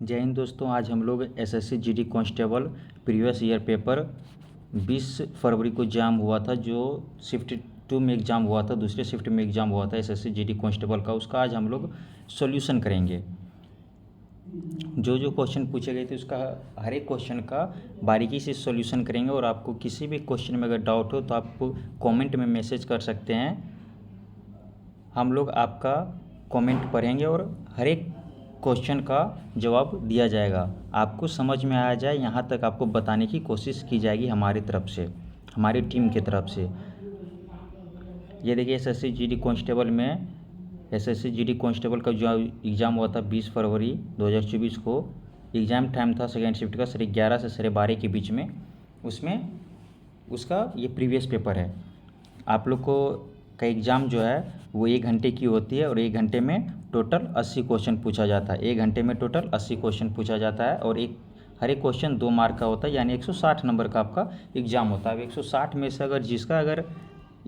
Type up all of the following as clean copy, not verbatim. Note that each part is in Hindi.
जय हिंद दोस्तों। आज हम लोग SSC GD constable previous year paper 20 फरवरी को एग्ज़ाम हुआ था, जो शिफ्ट 2 में एग्ज़ाम हुआ था, दूसरे शिफ्ट में एग्ज़ाम हुआ था एसएससी जीडी कांस्टेबल का। उसका आज हम लोग सॉल्यूशन करेंगे। जो जो क्वेश्चन पूछे गए थे उसका हर एक क्वेश्चन का बारीकी से सॉल्यूशन करेंगे। और आपको किसी भी क्वेश्चन में अगर डाउट हो तो आप कमेंट में मैसेज कर सकते हैं। हम लोग आपका कमेंट पढ़ेंगे और हर एक क्वेश्चन का जवाब दिया जाएगा। आपको समझ में आ जाए यहाँ तक आपको बताने की कोशिश की जाएगी हमारी तरफ से, हमारी टीम की तरफ से। ये देखिए एसएससी जीडी कांस्टेबल में एसएससी जीडी कांस्टेबल का जो एग्ज़ाम हुआ था 20 फरवरी 2024 को। एग्ज़ाम टाइम था सेकेंड शिफ्ट का 11:30 से 12:30 के बीच में। उसमें उसका ये प्रीवियस पेपर है। आप लोग को का एग्ज़ाम जो है वो 1 घंटे की होती है और 1 घंटे में टोटल 80 क्वेश्चन पूछा जाता है। 1 घंटे में टोटल 80 क्वेश्चन पूछा जाता है और हर एक क्वेश्चन 2 मार्क का होता है, यानी 160 नंबर का आपका एग्ज़ाम होता है। अब 160 में से जिसका अगर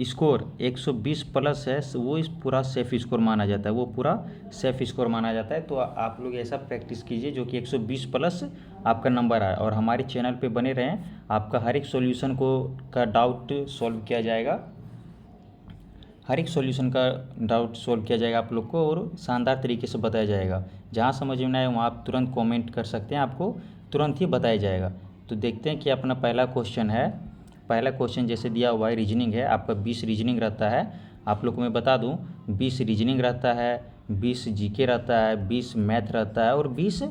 स्कोर 120 प्लस है वो इस पूरा सेफ स्कोर माना जाता है, वो पूरा सेफ स्कोर माना जाता है। तो आप लोग ऐसा प्रैक्टिस कीजिए जो कि 120 प्लस आपका नंबर आए और हमारे चैनल पे बने रहें। आपका हर एक सॉल्यूशन का डाउट सॉल्व किया जाएगा, हर एक सॉल्यूशन का डाउट सॉल्व किया जाएगा आप लोग को और शानदार तरीके से बताया जाएगा। जहाँ समझ में ना आए वहाँ आप तुरंत कमेंट कर सकते हैं, आपको तुरंत ही बताया जाएगा। तो देखते हैं कि अपना पहला क्वेश्चन है। पहला क्वेश्चन जैसे दिया हुआ है रीजनिंग है। आपका 20 रीजनिंग रहता है। आप लोग को मैं बता दूं 20 रीजनिंग रहता है, 20 जीके रहता है, 20 मैथ रहता है और 20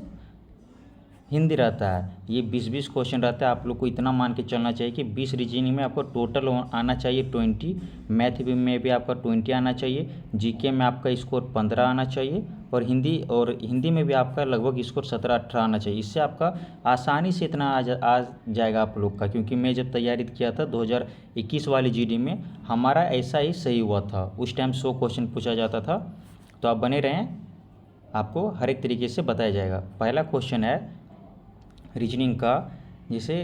हिंदी रहता है। ये 20-20 क्वेश्चन रहता है। आप लोग को इतना मान के चलना चाहिए कि 20 रीजनिंग में आपको टोटल आना चाहिए 20, मैथ में भी आपका 20 आना चाहिए, जीके में आपका स्कोर 15 आना चाहिए और हिंदी में भी आपका लगभग स्कोर 17-18 आना चाहिए। इससे आपका आसानी से इतना आ जाएगा आप लोग का। क्योंकि मैं जब तैयारी किया था 2021 वाली जीडी में हमारा ऐसा ही सही हुआ था। उस टाइम 100 क्वेश्चन पूछा जाता था। तो आप बने रहें, आपको हर एक तरीके से बताया जाएगा। पहला क्वेश्चन है रीजनिंग का। जैसे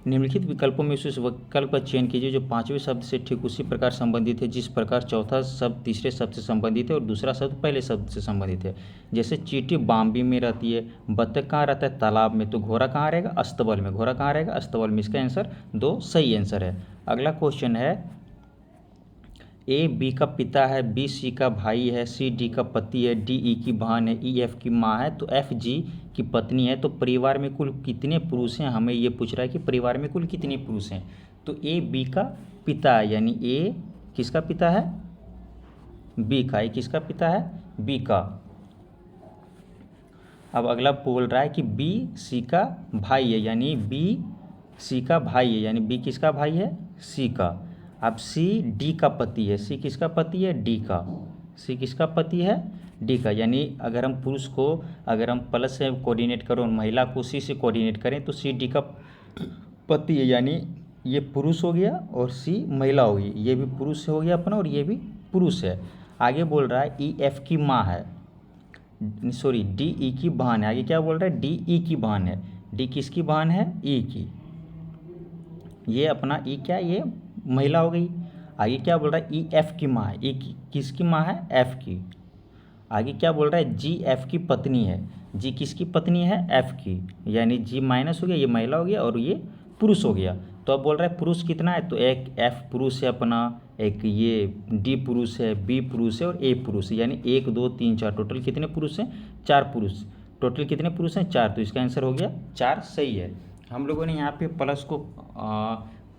निम्नलिखित विकल्पों में उस विकल्प का चयन कीजिए जो 5वें शब्द से ठीक उसी प्रकार संबंधित है जिस प्रकार चौथा शब्द तीसरे शब्द से संबंधित है और दूसरा शब्द पहले शब्द से संबंधित है। जैसे चींटी बाम्बी में रहती है, बत्तख कहाँ रहता है, तालाब में। तो घोड़ा कहाँ रहेगा, अस्तबल में। घोड़ा कहाँ रहेगा, अस्तबल में। इसका आंसर 2 सही आंसर है। अगला क्वेश्चन है ए बी का पिता है, बी सी का भाई है, सी डी का पति है, डी ई की बहन है, ई एफ की माँ है, तो एफ जी की पत्नी है। तो परिवार में कुल कितने पुरुष हैं, हमें ये पूछ रहा है कि परिवार में कुल कितने पुरुष हैं। तो ए बी का पिता है, यानी ए किसका पिता है, बी का। ए किसका पिता है, बी का। अब अगला बोल रहा है कि बी सी का भाई है, यानी बी सी का भाई है, यानी बी किसका भाई है, सी का। अब सी डी का पति है। सी किसका पति है, डी का। सी किसका पति है, डी का। यानी अगर हम पुरुष को अगर हम प्लस से कोऑर्डिनेट करें और महिला को सी से कोऑर्डिनेट करें तो सी डी का पति है, यानी ये पुरुष हो गया और सी महिला होगी। ये भी पुरुष हो गया अपना और ये भी पुरुष है। आगे बोल रहा है ई एफ की माँ है, सॉरी डी ई की बहन है। आगे क्या बोल रहा है, डी ई की बहन है। डी किसकी बहन है, ई की। ये अपना ई क्या, ये महिला हो गई। आगे क्या बोल रहा है, ई एफ की माँ है। ई किसकी माँ है, एफ की। आगे क्या बोल रहा है, जी एफ की पत्नी है। जी किसकी पत्नी है, एफ की। यानी जी माइनस हो गया, ये महिला हो गया और ये पुरुष हो गया। तो अब बोल रहा है पुरुष कितना है, तो एक एफ पुरुष है अपना, एक ये डी पुरुष है, बी पुरुष है और ए पुरुष है। यानी 1 2 3 4 टोटल कितने पुरुष हैं, 4 पुरुष। टोटल कितने पुरुष हैं, 4। तो इसका आंसर हो गया 4 सही है। हम लोगों ने यहाँ पे प्लस को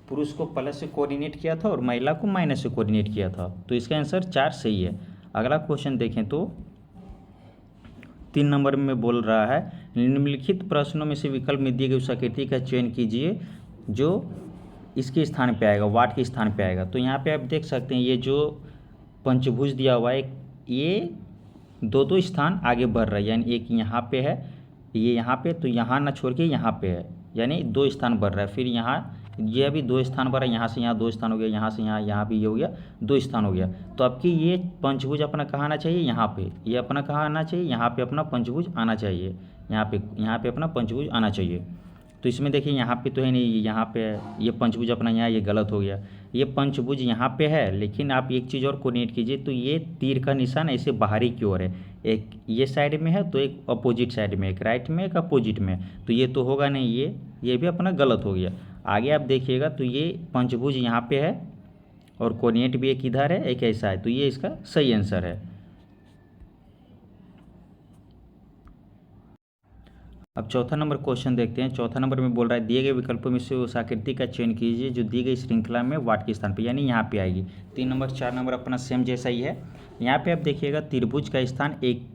पुरुष को प्लस से कोऑर्डिनेट किया था और महिला को माइनस से कोऑर्डिनेट किया था। तो इसका आंसर 4 सही है। अगला क्वेश्चन देखें तो 3 नंबर में बोल रहा है निम्नलिखित प्रश्नों में से विकल्प में दिए गए उस आकृति का चयन कीजिए जो इसके स्थान पे आएगा, वाट के स्थान पे आएगा। तो यहाँ पे आप देख सकते हैं ये जो पंचभुज दिया हुआ है ये 2 स्थान आगे बढ़ रहा है। यानी एक यहाँ पे है, ये यहाँ पे, तो यहाँ ना छोड़ के यहाँ पे है, यानी 2 स्थान बढ़ रहा है। फिर यहाँ ये भी 2 स्थान बढ़ा, यहाँ से यहाँ 2 स्थान हो गया, यहाँ से यहाँ भी ये हो गया 2 स्थान हो गया। तो आपकी ये पंचभुज अपना कहाँ आना चाहिए, यहाँ पे। ये अपना कहाँ आना चाहिए, यहाँ पे अपना पंचभुज आना चाहिए। यहाँ पे अपना पंचभुज आना चाहिए। तो इसमें देखिए यहाँ पे तो है नहीं, यहाँ पे है ये पंचभुज अपना, यहाँ ये गलत हो गया। ये पंचभुज यहाँ पे है, लेकिन आप एक चीज़ और कोऑर्डिनेट कीजिए तो ये तीर का निशान ऐसे बाहरी की ओर है, एक ये साइड में है तो एक अपोजिट साइड में, एक राइट में एक अपोजिट में, तो ये तो होगा नहीं, ये भी अपना गलत हो गया। आगे आप देखिएगा तो ये पंचभुज यहाँ पे है और कोऑर्डिनेट भी एक इधर है एक ऐसा है, तो ये इसका सही आंसर है। अब चौथा नंबर क्वेश्चन देखते हैं। चौथा नंबर में बोल रहा है दिए गए विकल्पों में से उस आकृति का चयन कीजिए जो दी गई श्रृंखला में वाट के स्थान पर, यानी यहाँ पे आएगी। 3 नंबर 4 नंबर अपना सेम जैसा ही है। यहाँ पे आप देखिएगा त्रिभुज का स्थान एक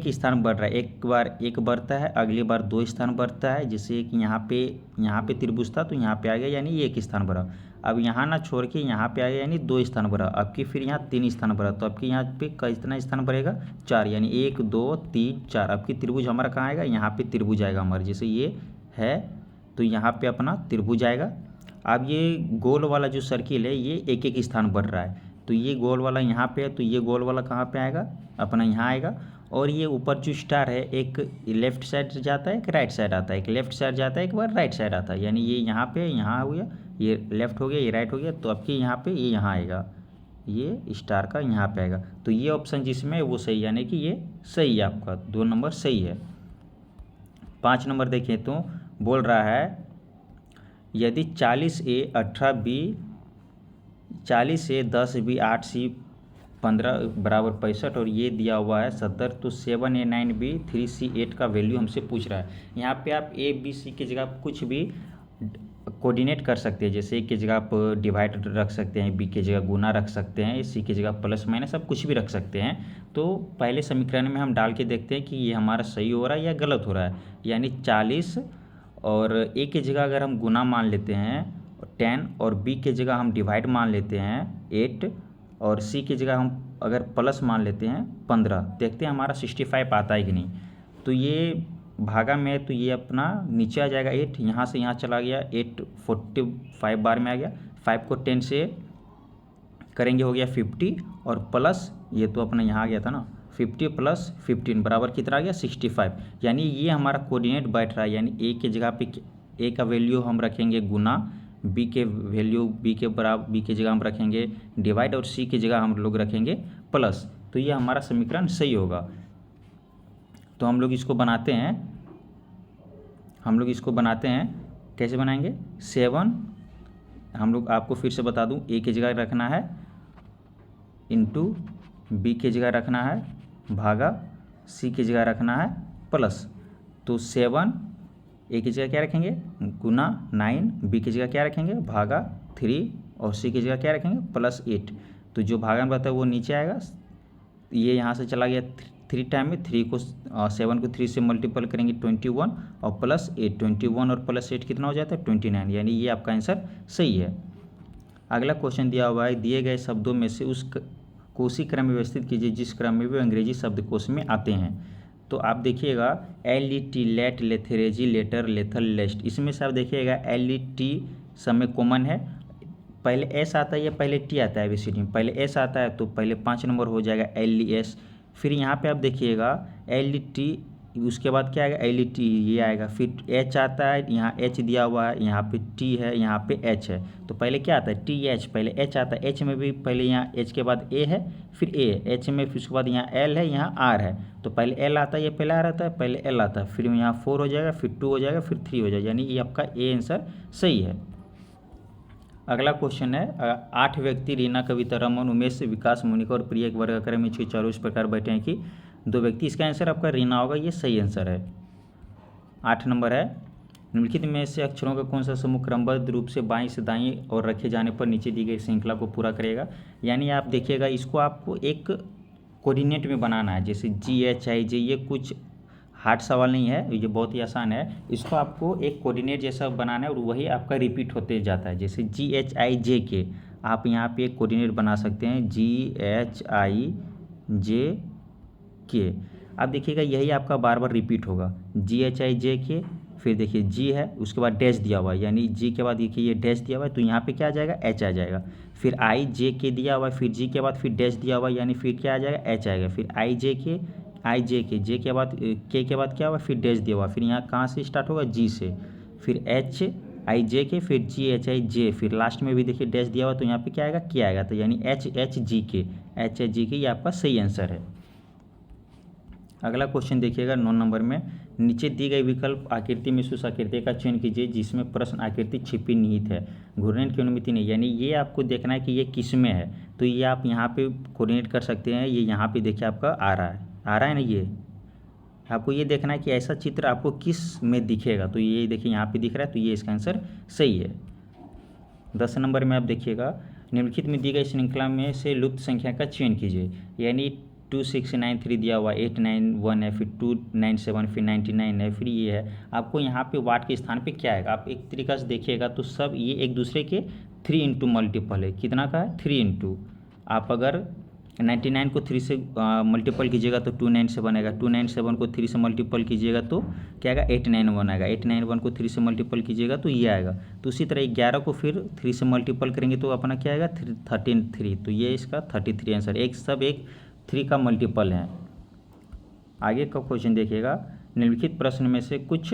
स्थान बढ़ रहा है, एक बार एक बढ़ता है, अगली बार 2 स्थान बढ़ता है। जैसे कि यहाँ पे त्रिभुज था तो यहाँ पे आ गया, यानी ये 1 स्थान बढ़ा। अब यहाँ ना छोड़ के यहाँ पे आ गया, यानी 2 स्थान बढ़ा। अब की फिर यहाँ 3 स्थान बढ़ा, तो अब की यहाँ पे कितना स्थान बढ़ेगा, 4, यानी 1 2 3 4। अब की त्रिभुज हमारा कहाँ आएगा, यहाँ पे त्रिभुज आएगा हमारा। जैसे ये है तो यहाँ पे अपना त्रिभुज आएगा। अब ये गोल वाला जो सर्किल है ये एक स्थान बढ़ रहा है, तो ये गोल वाला यहाँ पे है, तो ये गोल वाला कहाँ पे आएगा, अपना यहाँ आएगा। और ये ऊपर जो स्टार है एक लेफ्ट साइड जाता है एक राइट साइड आता है, एक लेफ्ट साइड जाता है एक बार राइट साइड आता है, यानी ये यहाँ पे यहाँ हो गया, ये लेफ्ट हो गया, ये राइट हो गया। तो आपके यहाँ पे ये यहाँ आएगा, ये स्टार का यहाँ पे आएगा। तो ये ऑप्शन जिसमें है वो सही, यानी कि ये सही है आपका, 2 नंबर सही है। 5 नंबर देखें तो बोल रहा है यदि 40A 18B 40A 10B 8C 15 बराबर 65 और ये दिया हुआ है 70, तो 7A 9B 3C 8 का वैल्यू हमसे पूछ रहा है। यहाँ पे आप A B C की जगह कुछ भी कोऑर्डिनेट कर सकते हैं, जैसे A की जगह आप डिवाइड रख सकते हैं, B की जगह गुना रख सकते हैं, C की जगह प्लस माइनस, सब कुछ भी रख सकते हैं। तो पहले समीकरण में हम डाल के देखते हैं कि ये हमारा सही हो रहा है या गलत हो रहा है। यानी 40 और A की जगह अगर हम गुना मान लेते हैं 10 और B की जगह हम डिवाइड मान लेते हैं 8 और C की जगह हम अगर प्लस मान लेते हैं 15, देखते हैं हमारा 65 आता है कि नहीं। तो ये भागा में तो ये अपना नीचे आ जाएगा 8, यहाँ से यहाँ चला गया 8 45 बार में आ गया। 5 को 10 से करेंगे हो गया 50 और प्लस ये तो अपना यहाँ आ गया था ना 50 प्लस 15 बराबर कितना आ गया 65। यानी ये हमारा कोऑर्डिनेट बैठ रहा है, यानी ए के जगह पे ए का वैल्यू हम रखेंगे गुना, बी के वैल्यू बी के बराबर बी की जगह हम रखेंगे डिवाइड और सी की जगह हम लोग रखेंगे प्लस। तो ये हमारा समीकरण सही होगा। तो हम लोग इसको बनाते हैं, कैसे बनाएंगे 7, हम लोग आपको फिर से बता दूं, ए की जगह रखना है इंटू बी की जगह रखना है भागा सी की जगह रखना है प्लस। तो 7 ए की जगह क्या रखेंगे गुना 9, बी की जगह क्या रखेंगे भागा 3 और सी की जगह क्या रखेंगे प्लस 8। तो जो भागा में रहता है वो नीचे आएगा, ये यहाँ से चला गया 3 टाइम में, 3 को 7 को 3 से मल्टीपल करेंगे 21 और प्लस 8, 21 और प्लस 8 कितना हो जाता है 29, यानी ये आपका आंसर सही है। अगला क्वेश्चन दिया हुआ है दिए गए शब्दों में से को उसी क्रम में व्यवस्थित कीजिए जिस क्रम में वे अंग्रेजी शब्दकोश में आते हैं। तो आप देखिएगा LET लेट, लेथेरेजी, लेटर, लेथल, लेस्ट, इसमें से आप देखिएगा LET सब में कॉमन है, पहले एस आता है या पहले टी आता है एबीसीडी में, पहले एस आता है तो पहले 5 नंबर हो जाएगा LES। फिर यहाँ पे आप देखिएगा LET, उसके बाद क्या आएगा LET ये आएगा, फिर H आता है, यहाँ H दिया हुआ है, यहाँ पे T है, यहाँ पे H है, तो पहले क्या आता है TH, पहले H आता है, H में भी पहले यहाँ H के बाद A है फिर A है, H में फिर उसके बाद यहाँ L है, यहाँ R है, तो पहले L आता है, ये पहले R आता है, पहले L आता है, फिर यहाँ 4 हो जाएगा, फिर 2 हो जाएगा, फिर 3 हो जाएगा, यानी ये आपका A आंसर सही है। अगला क्वेश्चन है 8 व्यक्ति रीना, कविता, रमन, उमेश, विकास, मोनिका और प्रिया एक वर्ग आकार में चारों इस प्रकार बैठे हैं कि 2 व्यक्ति, इसका आंसर आपका रीना होगा, ये सही आंसर है। 8 नंबर है निम्नलिखित में से अक्षरों का कौन सा समूह क्रमबद्ध रूप से बाईं से दाईं और रखे जाने पर नीचे दी गई श्रृंखला को पूरा करेगा। यानी आप देखिएगा इसको आपको एक कोऑर्डिनेट में बनाना है, जैसे GHIJ, ये कुछ हार्ड सवाल नहीं है, ये बहुत ही आसान है, इसको आपको एक कोऑर्डिनेट जैसा बनाना है और वही आपका रिपीट होते जाता है। जैसे GHIJ के आप यहाँ पे एक कोऑर्डिनेट बना सकते हैं GHIJ के, आप देखिएगा यही आपका बार बार रिपीट होगा GHIJ के, फिर देखिए G है उसके बाद डैश दिया हुआ है, यानी G के बाद देखिए ये डैश दिया हुआ है तो यहाँ पे क्या आ जाएगा H आ जाएगा, फिर IJ दिया हुआ है, फिर G के बाद फिर डैश दिया हुआ है, यानी फिर क्या आ जाएगा H आएगा, फिर IJ के J के बाद K के बाद क्या हुआ फिर डैश दिया हुआ, फिर यहाँ कहाँ से स्टार्ट होगा G से, फिर HIJ के, फिर GHIJ, फिर लास्ट में भी देखिए डैश दिया हुआ तो यहाँ पे क्या आएगा K आएगा, तो यानी HHG के ये आपका सही आंसर है। अगला क्वेश्चन देखिएगा 9 नंबर में, नीचे दी गई विकल्प आकृति में से उस आकृति का चयन कीजिए जिसमें प्रश्न आकृति छिपी निहित है, घूर्णन की अनुमति नहीं, यानी ये आपको देखना है कि ये किस में है। तो ये आप यहाँ पे कोऑर्डिनेट कर सकते हैं, ये यहाँ पे देखिए आपका आ रहा है ना, ये आपको ये देखना है कि ऐसा चित्र आपको किस में दिखेगा। तो ये देखिए यहाँ पे दिख रहा है, तो ये इसका आंसर सही है। 10 नंबर में आप देखिएगा, निम्नलिखित में दी गई श्रृंखला में से लुप्त संख्या का चयन कीजिए, यानी 2693 दिया हुआ, 891 है, फिर 297, फिर 99 है, फिर ये है। आपको यहाँ पे वाट के स्थान पे क्या है, आप एक तरीका से देखिएगा तो सब ये एक दूसरे के 3 इंटू मल्टीपल है। कितना का है, 3 इंटू। आप अगर 99 को 3 से मल्टीपल कीजिएगा तो 297 आएगा, 297 को 3 से मल्टीपल कीजिएगा तो क्या आएगा, 891 आएगा, 891 को 3 से मल्टीपल कीजिएगा तो ये आएगा। तो उसी तरह 11 को फिर 3 से मल्टीपल करेंगे तो अपना क्या आएगा, 33। तो ये इसका 33 आंसर, एक 3 का मल्टीपल है। आगे का क्वेश्चन देखिएगा, निम्नलिखित प्रश्न में से कुछ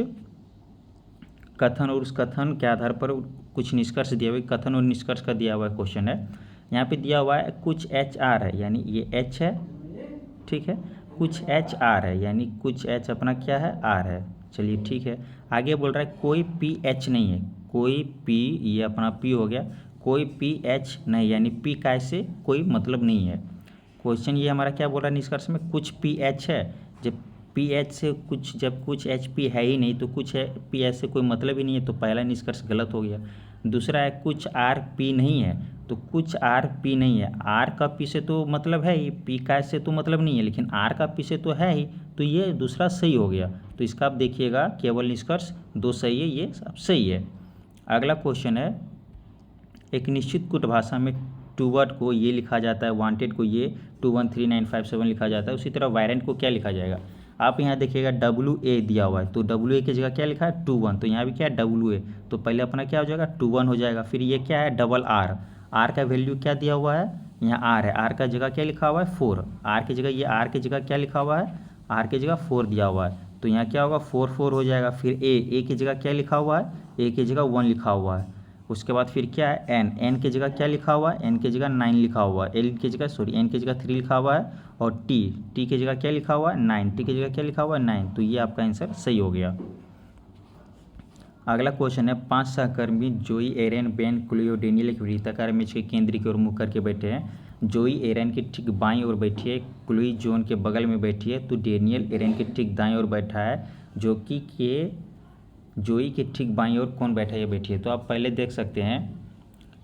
कथन और उस कथन के आधार पर कुछ निष्कर्ष दिया हुआ, कथन और निष्कर्ष का दिया हुआ क्वेश्चन है। यहाँ पे दिया हुआ है कुछ HR है, यानी ये H है, ठीक है, कुछ HR है, यानी कुछ H अपना क्या है, R है। चलिए ठीक है। आगे बोल रहा है कोई PH नहीं है, कोई P, ये अपना P हो गया, कोई PH नहीं, यानी P का ऐसे कोई मतलब नहीं है। क्वेश्चन ये हमारा क्या बोल रहा है निष्कर्ष में, कुछ PH है, जब PH से कुछ, जब कुछ HP है ही नहीं तो कुछ है PH से कोई मतलब ही नहीं है, तो पहला निष्कर्ष गलत हो गया। दूसरा है कुछ RP नहीं है, तो कुछ RP नहीं है, R का P से तो मतलब है ही, P का से तो मतलब नहीं है, लेकिन R का P से तो है ही, तो ये दूसरा सही हो गया। तो इसका आप देखिएगा केवल निष्कर्ष 2 सही है, ये सब सही है। अगला क्वेश्चन है, एक निश्चित कुट भाषा में टू वर्ड को ये लिखा जाता है, वांटेड को ये 213957 लिखा जाता है, उसी तरह वायरेंट को क्या लिखा जाएगा। आप यहाँ देखिएगा WA दिया हुआ है, तो WA की जगह क्या लिखा है, 21, तो यहाँ भी क्या है WA, तो पहले अपना क्या हो जाएगा 21 हो जाएगा। फिर ये क्या है RR का वैल्यू क्या दिया हुआ है, यहाँ R है, R का जगह क्या लिखा हुआ है 4, R की जगह, ये R की जगह क्या लिखा हुआ है, R की जगह 4 दिया हुआ है, तो यहाँ क्या होगा 4 हो जाएगा। फिर A की जगह क्या लिखा हुआ है, A की जगह 1 लिखा हुआ है। उसके बाद फिर क्या है N की जगह क्या लिखा हुआ है, N की जगह 9 लिखा हुआ है, N की जगह 3 लिखा हुआ है, और T की जगह क्या लिखा हुआ है 9, T की जगह क्या लिखा हुआ है 9, तो ये आपका आंसर सही हो गया। अगला क्वेश्चन है, 5 सहकर्मी जोई, एरन, बेन, क्लोई और डेनियल एक वृत्ताकार मेज के केंद्र की ओर मुख करके बैठे हैं। जोई एरन की ठीक बाईं ओर बैठी है, क्लोई जोन के बगल में बैठी है, तो डेनियल एरन के ठीक दाईं ओर बैठा है, जो कि जोई के ठीक बाईं ओर कौन बैठा है, ये बैठी है। तो आप पहले देख सकते हैं,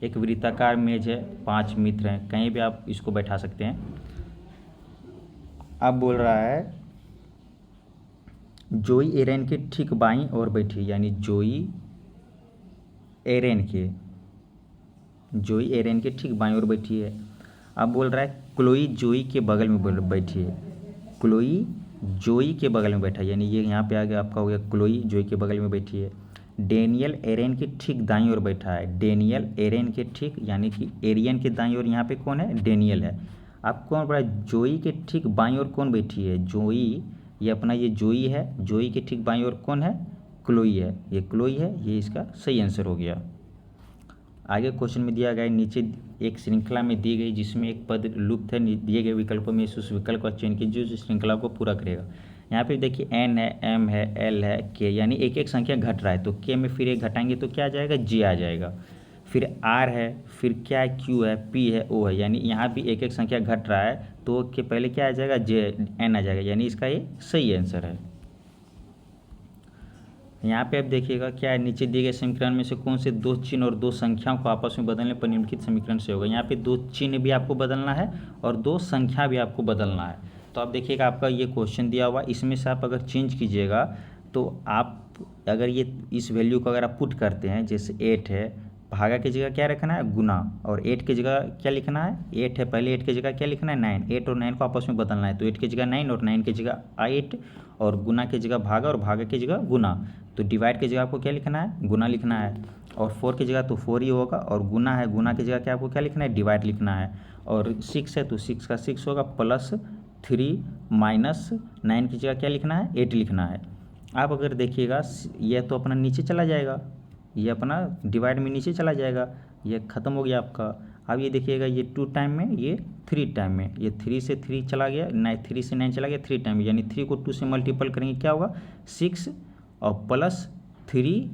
एक वृत्ताकार मेज है, 5 मित्र हैं, कहीं भी आप इसको बैठा सकते हैं। अब बोल रहा है जोई एरन के ठीक बाईं ओर बैठी है, यानी जोई एरन के ठीक बाईं ओर बैठी है। अब बोल रहा है क्लोई जोई के बगल में बैठी है, क्लोई जोई के बगल में बैठा है, यानी ये यहाँ पे आ गया आपका हो गया क्लोई जोई के बगल में बैठी है। डेनियल एरन के ठीक दाईं ओर बैठा है, डेनियल एरन के ठीक, यानी कि एरियन के दाईं ओर यहाँ पे कौन है, डेनियल है। अब कौन बोल रहा है जोई के ठीक बाईं ओर कौन बैठी है, जोई, ये अपना ये जोई है, जोई के ठीक बाईं ओर कौन है, क्लोई है, ये क्लोई है, ये इसका सही आंसर हो गया। आगे क्वेश्चन में दिया गया नीचे एक श्रृंखला में दी गई जिसमें एक पद लुप्त है, दिए गए विकल्पों में उस विकल्प का चयन कीजिए जो श्रृंखला को पूरा करेगा। यहाँ पे देखिए N है, M है, L है, K, यानी एक एक संख्या घट रहा है, तो K में फिर एक घटाएंगे तो क्या आ जाएगा, J आ जाएगा। फिर R है, फिर क्या है, Q है, P है, O है, यानी यहाँ भी एक एक संख्या घट रहा है, तो के पहले क्या आ जाएगा, N आ जाएगा, यानी इसका ये सही आंसर है। यहाँ पे आप देखिएगा क्या है, नीचे दिए गए समीकरण में से कौन से 2 चिन्ह और 2 संख्याओं को आपस में बदलने पर निम्नलिखित समीकरण से होगा। यहाँ पे 2 चिन्ह भी आपको बदलना है और 2 संख्या भी आपको बदलना है। तो आप देखिएगा आपका ये क्वेश्चन दिया हुआ, इसमें से आप अगर चेंज कीजिएगा तो आप अगर ये इस वैल्यू को अगर आप पुट करते हैं, जैसे 8 है, भागा की जगह क्या रखना है, गुना, और 8 की जगह क्या लिखना है, 8 है, पहले 8 की जगह क्या लिखना है 9, 8 और 9 को आपस में बदलना है, तो 8 की जगह 9 और 9 की जगह 8, और गुना की जगह भागा और भागा की जगह गुना, तो डिवाइड की जगह आपको क्या लिखना है, गुना लिखना है, और 4 की जगह तो 4 ही होगा, और गुना है, गुना की जगह क्या आपको क्या लिखना है, डिवाइड लिखना है, और 6 है तो 6 का 6 होगा, प्लस 3 माइनस 9 की जगह क्या लिखना है, 8 लिखना है। आप अगर देखिएगा ये तो अपना नीचे चला जाएगा, ये अपना डिवाइड में नीचे चला जाएगा, ये ख़त्म हो गया आपका। अब ये देखिएगा, ये 2 टाइम में, ये 3 टाइम में, ये 3 से 3 चला गया, 3 से 9 चला गया 3 टाइम में, यानी 3 को 2 से मल्टीपल करेंगे क्या होगा 6 और प्लस 3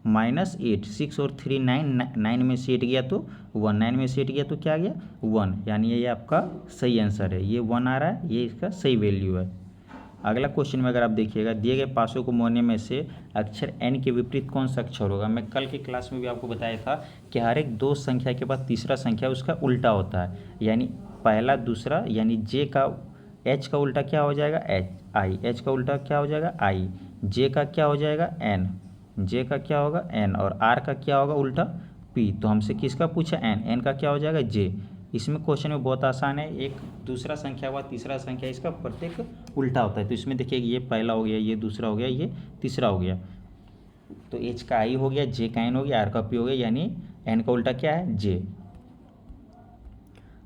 माइनस 8, 6 और 3 9, 9 में से 8 गया तो 1, 9 में से 8 गया तो क्या आ गया 1, यानी ये आपका सही आंसर है, ये 1 आ रहा है, ये इसका सही वैल्यू है। अगला क्वेश्चन में अगर आप देखिएगा, दिए गए पासों को मोड़ने में से अक्षर n के विपरीत कौन सा अक्षर होगा। मैं कल की क्लास में भी आपको बताया था कि हर एक 2 संख्या के बाद तीसरा संख्या उसका उल्टा होता है, यानी पहला दूसरा, यानी j का h का उल्टा क्या हो जाएगा h का उल्टा क्या हो जाएगा i, j का क्या हो जाएगा n, j का क्या होगा n, और r का क्या होगा उल्टा p। तो हमसे किसका पूछा n का क्या हो जाएगा j। इसमें क्वेश्चन में बहुत आसान है, एक दूसरा संख्या हुआ तीसरा संख्या इसका प्रत्येक उल्टा होता है। तो इसमें देखिए ये पहला हो गया, ये दूसरा हो गया, ये तीसरा हो गया, तो h का i हो गया, j का n हो गया, r का p हो गया, यानी n का उल्टा क्या है j।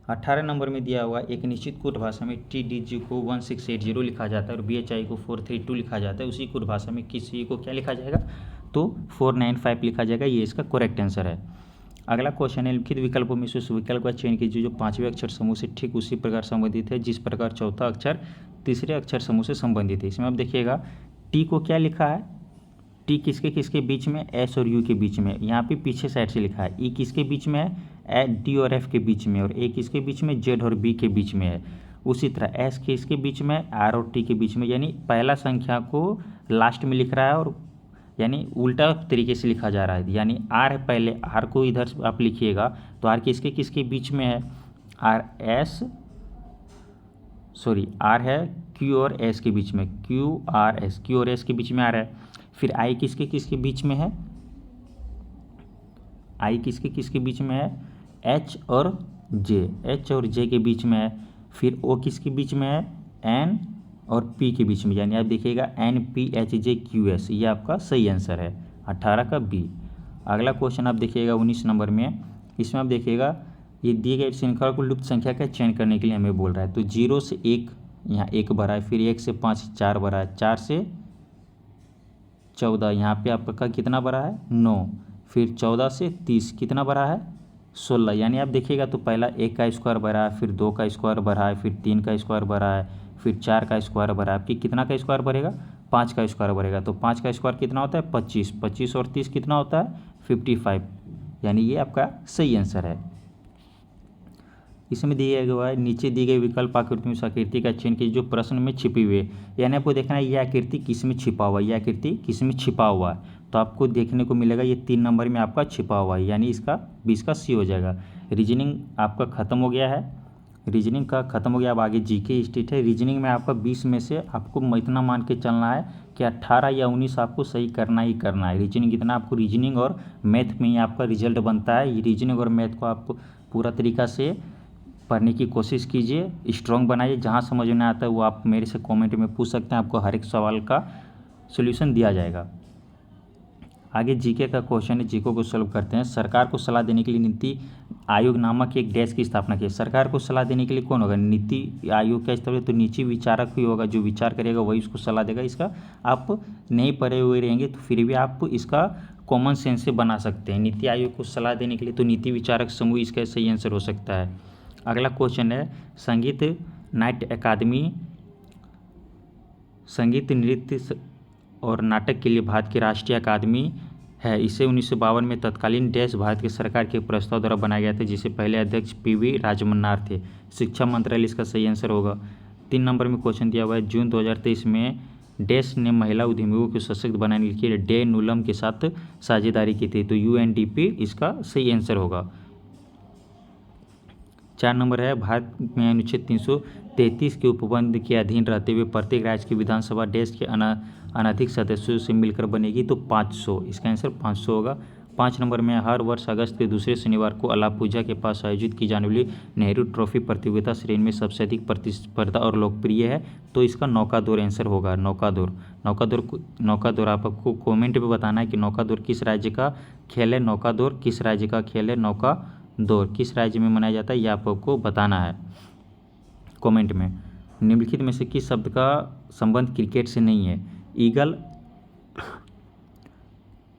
18 नंबर में दिया हुआ एक निश्चित कोड भाषा में TDG को 1680 लिखा जाता है और BHI को 432 लिखा जाता है, उसी कोड भाषा में किसी को क्या लिखा जाएगा तो 495 लिखा जाएगा, ये इसका करेक्ट आंसर है। अगला क्वेश्चन है, लिखित विकल्पों में से उस विकल्प का चयन कीजिए जो 5वें अक्षर समूह से ठीक उसी प्रकार संबंधित है जिस प्रकार चौथा अक्षर तीसरे अक्षर समूह से संबंधित है। इसमें आप देखिएगा टी को क्या लिखा है, टी किसके किसके बीच में, एस और यू के बीच में, यहाँ पे पीछे साइड से लिखा है। ई किसके बीच में है, डी और एफ के बीच में, और ए किसके बीच में, जेड और बी के बीच में है। उसी तरह एस किसके बीच में, आर और टी के बीच में, यानी पहला संख्या को लास्ट में लिख रहा है और यानी उल्टा तरीके से लिखा जा रहा है, यानी आर है पहले, आर को इधर आप लिखिएगा तो आर किसके किसके बीच में है, आर है क्यू और एस के बीच में, क्यू और एस के बीच में आ रहा है। फिर आई किसके किसके बीच में है, आई किसके किसके बीच में है, एच और जे के बीच में है। फिर ओ किसके बीच में है, एन और पी के बीच में, यानी आप देखिएगा NPHJQS, ये आपका सही आंसर है 18 का बी। अगला क्वेश्चन आप देखिएगा 19 नंबर में, इसमें आप देखिएगा ये दिए गए श्रृंखला को लुप्त संख्या का चयन करने के लिए हमें बोल रहा है। तो 0 से 1 यहाँ 1 भरा है, फिर 1 से 5 4 भरा है, 4 से 14 यहाँ पे आपका कितना भरा है 9, फिर 14 से 30 कितना भरा है 16, यानी आप देखिएगा तो पहला 1 का स्क्वायर भरा है, फिर 2 का स्क्वायर भरा है, फिर 3 का स्क्वायर भरा है, फिर 4 का स्क्वायर भरा है, आपकी कितना का स्क्वायर भरेगा 5 का स्क्वायर भरेगा। तो 5 का स्क्वायर कितना होता है 25, 25 और 30 कितना होता है 55, यानी ये आपका सही आंसर है। इसमें दिया गया है नीचे दी गई विकल्प आकृति में उस आकृति का चयन कीजिए जो प्रश्न में छिपी हुई है, यानी आपको देखना है ये आकृति किस में छिपा हुआ है, ये आकृति किस में छिपा हुआ है। तो आपको देखने को मिलेगा ये 3 नंबर में आपका छिपा हुआ है, यानी इसका 20 का सी हो जाएगा। रीजनिंग आपका खत्म हो गया है, रीजनिंग का खत्म हो गया, अब आगे जीके स्टेट है। रीजनिंग में आपका 20 में से आपको इतना मान के चलना है कि 18 या 19 आपको सही करना ही करना है। रीजनिंग इतना आपको रीजनिंग और मैथ में ही आपका रिजल्ट बनता है। ये रीजनिंग और मैथ को आप पूरा तरीका से पढ़ने की कोशिश कीजिए, स्ट्रॉन्ग बनाइए। जहाँ समझ में आता है वो आप मेरे से कमेंट में पूछ सकते हैं, आपको हर एक सवाल का सॉल्यूशन दिया जाएगा। आगे जीके का क्वेश्चन है, जीके को सॉल्व करते हैं। सरकार को सलाह देने के लिए नीति आयोग नामक एक डैश की स्थापना की। सरकार को सलाह देने के लिए कौन होगा, नीति आयोग का स्थापना, तो नीति विचारक ही होगा, जो विचार करेगा वही उसको सलाह देगा। इसका आप नहीं पढ़े हुए रहेंगे तो फिर भी आप इसका कॉमन सेंस से बना सकते हैं। नीति आयोग को सलाह देने के लिए तो नीति विचारक समूह इसका सही आंसर हो सकता है। अगला क्वेश्चन है, संगीत नाट्य अकादमी संगीत नृत्य और नाटक के लिए भारत की राष्ट्रीय अकादमी है। इसे 1952 में तत्कालीन डैश भारत की सरकार के प्रस्ताव द्वारा बनाया गया था, जिसे पहले अध्यक्ष PV राजमन्नार थे। शिक्षा मंत्रालय इसका सही आंसर होगा। 3 नंबर में क्वेश्चन दिया हुआ है, जून 2023 में डैश ने महिला उद्यमियों को सशक्त बनाने के लिए डे नुलम के साथ साझेदारी की थी, तो UNDP इसका सही आंसर होगा। 4 नंबर है, भारत में अनुच्छेद 333 के उपबंध के अधीन रहते हुए प्रत्येक राज्य की विधानसभा डैश के अनधिक सदस्यों से मिलकर बनेगी, तो 500, इसका आंसर 500 होगा। 5 नंबर में, हर वर्ष अगस्त के दूसरे शनिवार को अलापुझा के पास आयोजित की जाने वाली नेहरू ट्रॉफी प्रतियोगिता श्रेणी में सबसे अधिक प्रतिस्पर्धा और लोकप्रिय है, तो इसका नौकादौड़ आंसर होगा। नौकादौड़ आपको कॉमेंट में बताना है कि नौकादौड़ किस राज्य का खेल है, नौकादौड़ किस राज्य का खेल है, नौकादौड़ किस राज्य में मनाया जाता है, ये आपको बताना है कमेंट में। निम्नलिखित में से किस शब्द का संबंध क्रिकेट से नहीं है।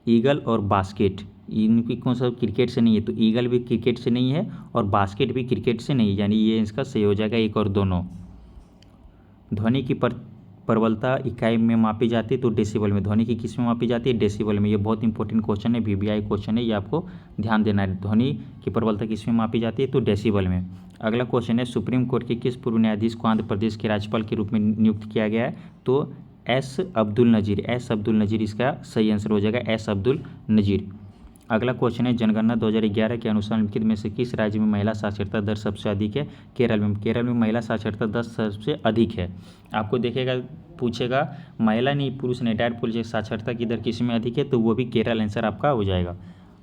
ईगल और बास्केट, इनकी कौन सा क्रिकेट से नहीं है, तो ईगल भी क्रिकेट से नहीं है और बास्केट भी क्रिकेट से नहीं है, यानी ये इसका सही हो जाएगा एक और दोनों। ध्वनि की प्रबलता इकाई में मापी जाती है, तो डेसिबल में। ध्वनि की किस में मापी जाती है, डेसिबल में। ये बहुत इंपॉर्टेंट क्वेश्चन है, वीवीआई क्वेश्चन है, ये आपको ध्यान देना है। ध्वनि की प्रबलता किस में मापी जाती है, तो डेसिबल में। अगला क्वेश्चन है, सुप्रीम कोर्ट के किस पूर्व न्यायाधीश को आंध्र प्रदेश के राज्यपाल के रूप में नियुक्त किया गया है, तो एस अब्दुल नज़ीर। एस अब्दुल नज़ीर इसका सही आंसर हो जाएगा, एस अब्दुल नज़ीर। अगला क्वेश्चन है, जनगणना 2011 के अनुसार निम्नलिखित में से किस राज्य में महिला साक्षरता दर सबसे अधिक है, केरल में। केरल में महिला साक्षरता दर सबसे अधिक है। आपको देखेगा, पूछेगा महिला नहीं पुरुष नहीं, डायरेक्ट पूछेगा साक्षरता की दर किस में अधिक है, तो वो भी केरल आंसर आपका हो जाएगा।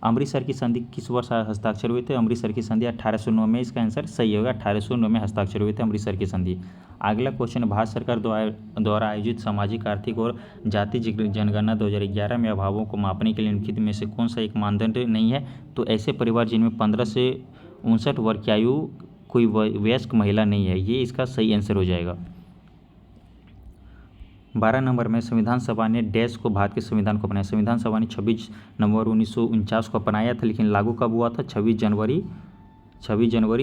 अमृतसर की संधि किस वर्ष हस्ताक्षर हुए थे, अमृतसर की संधि 1809 में, इसका आंसर सही होगा, 1809 में हस्ताक्षर हुए थे अमृतसर की संधि। अगला क्वेश्चन, भारत सरकार द्वारा आयोजित सामाजिक, आर्थिक और जाति जनगणना 2011 में अभावों को मापने के लिए निम्नलिखित में से कौन सा एक मानदंड नहीं है, तो ऐसे परिवार जिनमें 15 से 59 वर्ष की आयु कोई वयस्क महिला नहीं है, ये इसका सही आंसर हो जाएगा। 12 नंबर में, संविधान सभा ने डैश को भारत के संविधान को अपनाया। संविधान सभा ने 26 नवंबर 1949 को अपनाया था, लेकिन लागू कब हुआ था, 26 जनवरी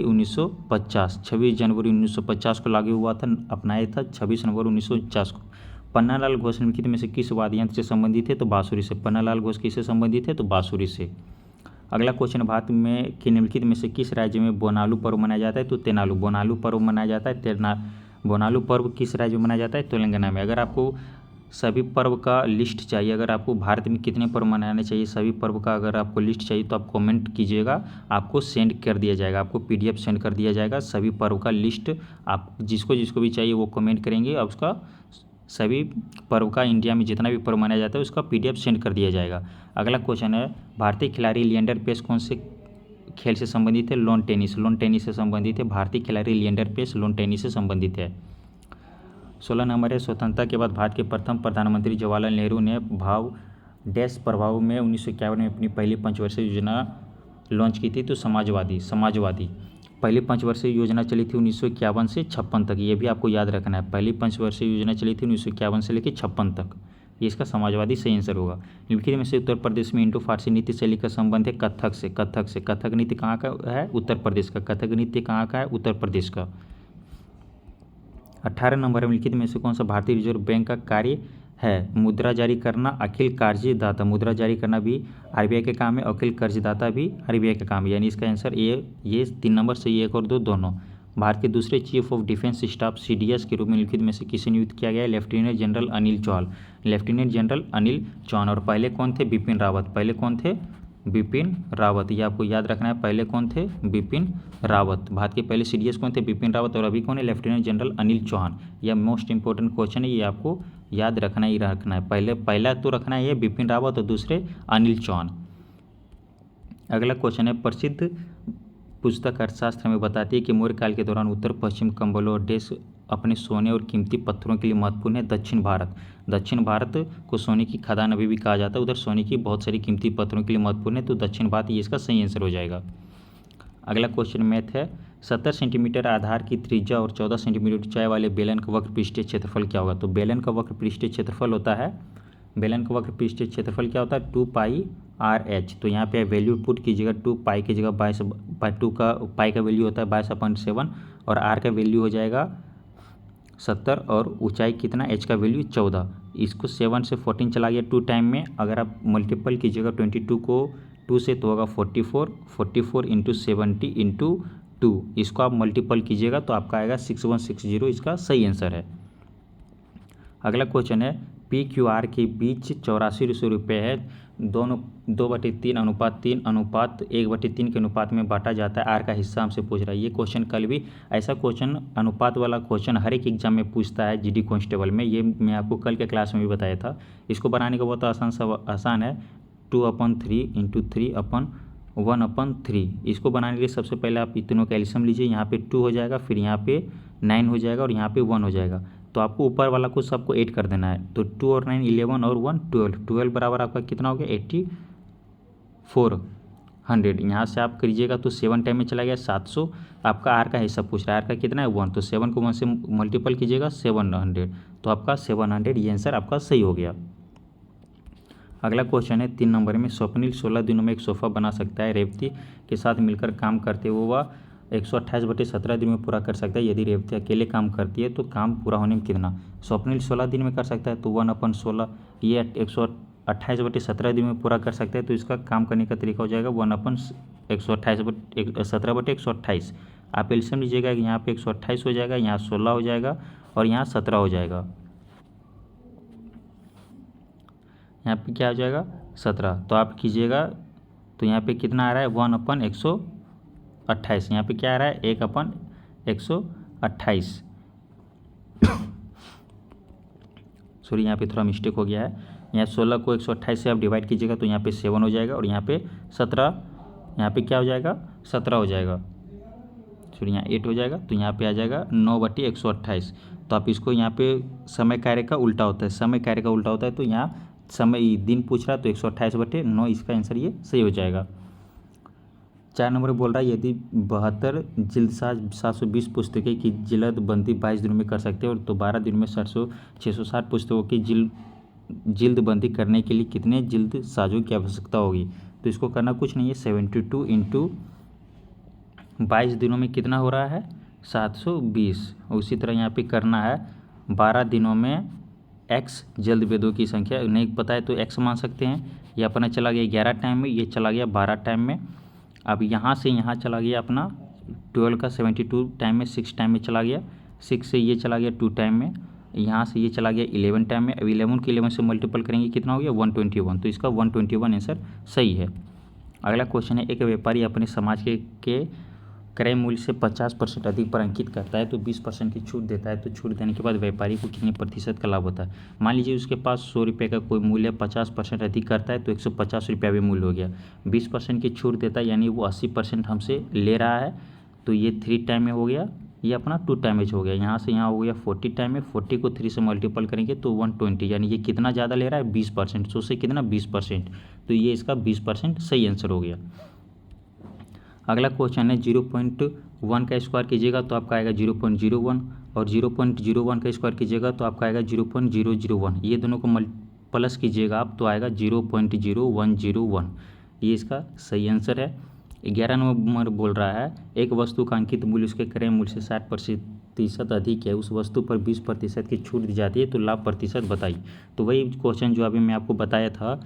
1950। 26 जनवरी 1950 को लागू हुआ था, अपनाया था 26 नवंबर 1949 को। पन्नालाल घोष निम्नलिखित में से किस वाद्य यंत्र से संबंधित है, तो बांसुरी से। पन्नालाल घोष किससे संबंधित है, तो बांसुरी से। अगला क्वेश्चन, भारत में कि निम्नलिखित में से किस राज्य में बोनालू पर्व मनाया जाता है, तो तेनालू। बोनालू पर्व मनाया जाता है, बोनालू पर्व किस राज्य में मनाया जाता है, तेलंगाना में। अगर आपको सभी पर्व का लिस्ट चाहिए, अगर आपको भारत में कितने पर्व मनाने चाहिए, सभी पर्व का अगर आपको लिस्ट चाहिए, तो आप कमेंट कीजिएगा, आपको सेंड कर दिया जाएगा, आपको पीडीएफ सेंड कर दिया जाएगा सभी पर्व का लिस्ट। आप जिसको जिसको भी चाहिए वो कमेंट करेंगे, और उसका सभी पर्व का, इंडिया में जितना भी पर्व मनाया जाता है उसका पीडीएफ सेंड कर दिया जाएगा। अगला क्वेश्चन है, भारतीय खिलाड़ी लिएंडर पेस कौन से खेल से संबंधित है, लॉन टेनिस। लॉन टेनिस से संबंधित है, भारतीय खिलाड़ी लिएंडर पेस लॉन टेनिस से संबंधित है। 16 नंबर है, स्वतंत्रता के बाद भारत के प्रथम प्रधानमंत्री जवाहरलाल नेहरू ने भाव डैश प्रभाव में 1951 में अपनी पहली पंचवर्षीय योजना लॉन्च की थी, तो समाजवादी। पहली पंचवर्षीय योजना चली थी 1951 से 56 तक, ये भी आपको याद रखना है। पहली पंचवर्षीय योजना चली थी 1951 से लेकर 56 तक, ये इसका समाजवादी सही आंसर होगा। निम्नलिखित में से उत्तर प्रदेश में इंडो फारसी नृत्य शैली का संबंध है कथक से। कथक नृत्य कहाँ का है, उत्तर प्रदेश का। कथक नृत्य कहाँ का है, उत्तर प्रदेश का। 18 नंबर में, निम्नलिखित में से कौन सा भारतीय रिजर्व बैंक का कार्य है, मुद्रा जारी करना, अखिल कर्जदाता। मुद्रा जारी करना भी आरबीआई का काम है, अखिल कर्जदाता भी आरबीआई का काम है, यानी इसका आंसर ये 3 नंबर से 1 और 2 दोनों। भारत के दूसरे chief of defence staff CDS के रूप में निम्नलिखित में से किसे नियुक्त किया गया है, lieutenant general Anil Chauhan. Lieutenant general Anil Chauhan. और पहले कौन थे, बिपिन रावत। पहले कौन थे, बिपिन रावत, ये आपको याद रखना है। पहले कौन थे, बिपिन रावत। भारत के पहले सीडीएस कौन थे, बिपिन रावत, और अभी कौन है, लेफ्टिनेंट जनरल अनिल चौहान। यह मोस्ट इंपॉर्टेंट क्वेश्चन है, ये आपको याद रखना ही रखना है। पहला तो रखना है ये बिपिन रावत और दूसरे अनिल चौहान। अगला क्वेश्चन है, प्रसिद्ध पुस्तक अर्थशास्त्र में बताती है कि मौर्य काल के दौरान उत्तर पश्चिम कंबलों और देश अपने सोने और कीमती पत्थरों के लिए महत्वपूर्ण है। दक्षिण भारत को सोने की खदान अभी भी कहा जाता है, उधर सोने की बहुत सारी कीमती पत्थरों के लिए महत्वपूर्ण है, तो दक्षिण भारत, ये इसका सही आंसर हो जाएगा। अगला क्वेश्चन मैथ है, 70 सेंटीमीटर आधार की त्रिज्या और 14 सेंटीमीटर ऊंचाई वाले बेलन का वक्र पृष्ठीय क्षेत्रफल क्या होगा, तो बेलन का वक्र पृष्ठीय क्षेत्रफल होता है, बेलन का वक्र पृष्ठीय क्षेत्रफल क्या होता है, 2πr/h। तो यहाँ पे वैल्यू पुट कीजिएगा, 2π की जगह 22 का पाई का वैल्यू होता है 22/7 और r का वैल्यू हो जाएगा 70 और ऊंचाई कितना, h का वैल्यू 14। इसको 7 से 14 चला गया 2 टाइम में, अगर आप मल्टीपल कीजिएगा 22 को 2 से तो होगा 44 इंटू 70 इंटू 2, इसको आप मल्टीपल कीजिएगा तो आपका आएगा 6160, इसका सही आंसर है। अगला क्वेश्चन है, PQR के बीच 8400 रुपये है, दोनों 2/3 अनुपात 3 अनुपात 1/3 के अनुपात में बांटा जाता है, आर का हिस्सा हमसे पूछ रहा है। ये क्वेश्चन कल भी ऐसा क्वेश्चन, अनुपात वाला क्वेश्चन हर एक एग्जाम में पूछता है जीडी कांस्टेबल में, ये मैं आपको कल के क्लास में भी बताया था। इसको बनाने का बहुत आसान है, 2/3 इंटू 3/1/3। इसको बनाने के लिए सबसे पहले आप इतनों का एल्सियम लीजिए, यहाँ पे 2 हो जाएगा, फिर यहाँ पे 9 हो जाएगा और यहाँ पे 1 हो जाएगा, तो आपको ऊपर वाला को सबको 8 कर देना है। तो 2 और 9 11 और 1 12 बराबर आपका कितना हो गया, 8400। यहाँ से आप करिएगा तो 7 टाइम में चला गया 700। आपका आर का हिस्सा पूछ रहा है, आर का कितना है 1, तो 7 को 1 से मल्टीपल कीजिएगा 700, तो आपका 700, ये आंसर आपका सही हो गया। अगला क्वेश्चन है 3 नंबर में, स्वप्निल 16 दिनों में एक सोफ़ा बना सकता है। रेवती के साथ मिलकर काम करते हुए वह 128/17 दिन में पूरा कर सकता है। यदि रेवती अकेले काम करती है तो काम पूरा होने में कितना? स्वप्निल 16 दिन में कर सकता है तो 1/16, ये 128/17 दिन में पूरा कर सकता है तो इसका काम करने का तरीका हो जाएगा 1/17/128। आप एलसीएम लीजिएगा कि यहाँ पे 128 हो जाएगा, यहाँ 16 हो जाएगा और यहाँ 17 हो जाएगा। यहाँ पे क्या हो जाएगा? 17। तो आप कीजिएगा तो यहाँ पे कितना आ रहा है? 1/128। यहाँ पे क्या आ रहा है? 1/128। सॉरी, यहाँ पे थोड़ा मिस्टेक हो गया है। यहाँ 16 को 128 से आप डिवाइड कीजिएगा तो यहाँ पे 7 हो जाएगा और यहाँ पे 17, यहाँ पे क्या हो जाएगा? 17 हो जाएगा। सॉरी, यहाँ 8 हो जाएगा तो यहाँ पे आ जाएगा 9/128। तो आप इसको यहाँ पे समय कार्य का उल्टा होता है, समय कार्य का उल्टा होता है तो यहाँ समय दिन पूछ रहा है तो 128/9, इसका आंसर ये सही हो जाएगा। 4 नंबर बोल रहा है यदि 72 जिल्दसाज 720 पुस्तकें की जिल्दबंदी 22 दिनों में कर सकते हैं और तो 12 दिनों में 660 पुस्तकों की जिल्दबंदी करने के लिए कितने जिल्दसाजों की आवश्यकता होगी? तो इसको करना कुछ नहीं है, 72 इंटू 22 दिनों में कितना हो रहा है? 720। उसी तरह यहाँ पे करना है 12 दिनों में x जल्द भेदों की संख्या नहीं पता है तो x मान सकते हैं। ये अपना चला गया 11 टाइम में, ये चला गया 12 टाइम में। अब यहाँ से यहाँ चला गया अपना 12 का 72 टाइम में, 6 टाइम में चला गया, 6 से ये चला गया 2 टाइम में, यहाँ से ये चला गया 11 टाइम में। अब 11 को 11 से मल्टीपल करेंगे कितना हो गया? 121। तो इसका 121 आंसर सही है। अगला क्वेश्चन है एक व्यापारी अपने समाज के क्रय मूल्य से 50% अधिक पर अंकित करता है तो 20% की छूट देता है तो छूट देने के बाद व्यापारी को कितने प्रतिशत का लाभ होता है? मान लीजिए उसके पास 100 रुपये का कोई मूल्य 50% अधिक करता है तो 150 रुपया भी मूल्य हो गया। 20% की छूट देता है यानी वो 80% हमसे ले रहा है तो ये 3 टाइम में हो गया, ये अपना 2 टाइम में हो गया। यहाँ से यहाँ हो गया 40 टाइम में, 40 को 3 से मल्टीपल करेंगे तो 120, यानी ये कितना ज़्यादा ले रहा है? 20%। 100 से कितना? 20%। तो ये इसका 20% सही आंसर हो गया। अगला क्वेश्चन है 0.1 का स्क्वायर कीजिएगा तो आपका आएगा 0.01 और 0.01 का स्क्वायर कीजिएगा तो आपका आएगा 0.001। ये दोनों को प्लस कीजिएगा आप तो आएगा 0.0101। ये इसका सही आंसर है। 11 नंबर बोल रहा है एक वस्तु का अंकित मूल्य उसके क्रय मूल्य से 60% अधिक है, उस वस्तु पर 20% की छूट दी जाती है तो लाभ प्रतिशत बताइए। तो वही क्वेश्चन जो अभी मैं आपको बताया था,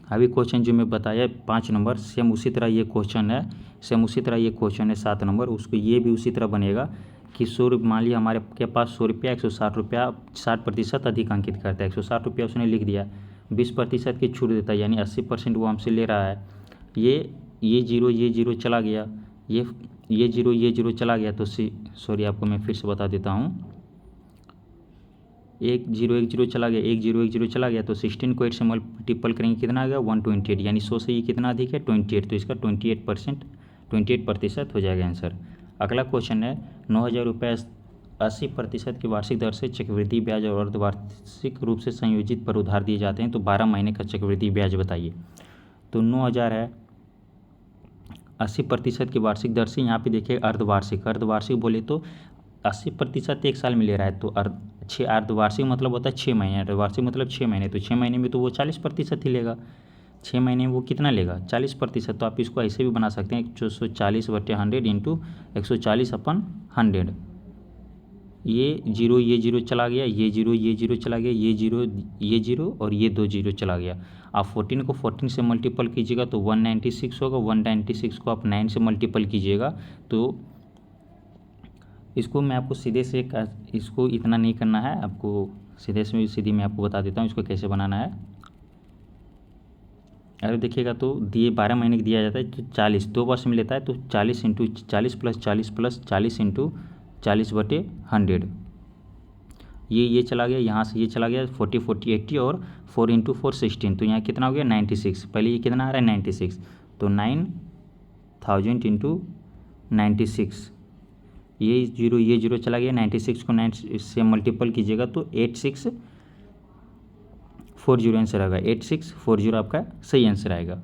अभी क्वेश्चन जो मैं बताया 5 नंबर, सेम उसी तरह ये क्वेश्चन है, सेम उसी तरह ये क्वेश्चन है 7 नंबर। उसको ये भी उसी तरह बनेगा कि 100 रुपये, मान लिया हमारे के पास 100 रुपया 160 रुपया 60% अधिक अंकित करता है। 160 रुपया उसने लिख दिया, 20% की छूट देता है यानी 80% वो हमसे ले रहा है। ये जीरो चला गया, ये जीरो चला गया तो सॉरी आपको मैं फिर से बता देता हूँ, 1 0 चला गया, 1 0 चला गया तो 16 को 8 से मल्टीपल करेंगे कितना आ गया? 128, यानी 100 से ये कितना अधिक है? 28, तो इसका 28% हो जाएगा आंसर। अगला क्वेश्चन है 9,000 रुपये 80% की वार्षिक दर से चक्रवृद्धि ब्याज और अर्धवार्षिक रूप से संयोजित पर उधार दिए जाते हैं तो 12 महीने का चक्रवृद्धि ब्याज बताइए। तो 9,000 है 80% की वार्षिक दर से, यहाँ पे देखिए अर्धवार्षिक बोले तो 80% 1 साल में ले रहा है तो अर्धवार्षिक मतलब होता है 6 महीने, अर्धवार्षिक मतलब 6 महीने, तो 6 महीने में तो वो 40% ही लेगा। 6 महीने में वो कितना लेगा? 40%। तो आप इसको ऐसे भी बना सकते हैं 140/100 इंटू 140/100। ये जीरो चला गया, ये जीरो चला गया, ये जीरो और ये 2 जीरो चला गया। आप 14 को 14 से मल्टीपल कीजिएगा तो 196 होगा, 196 को आप 9 से मल्टीपल कीजिएगा तो इसको मैं आपको सीधे से इसको इतना नहीं करना है, आपको सीधी मैं आपको बता देता हूँ इसको कैसे बनाना है। अगर देखिएगा तो दिए 12 महीने का दिया जाता है तो 40 2 वर्ष में लेता है तो 40 इंटू 40 प्लस 40 इंटू 40/100। ये चला गया, यहाँ से ये चला गया 40 80 और 4 इंटू 4 16, तो यहाँ कितना हो गया? 96। पहले ये कितना आ रहा है? 96, तो 9,000 इंटू 96। ये जीरो चला गया, 96 को 9 से मल्टीपल कीजिएगा तो 8640 आंसर आएगा। 8640 आपका सही आंसर आएगा।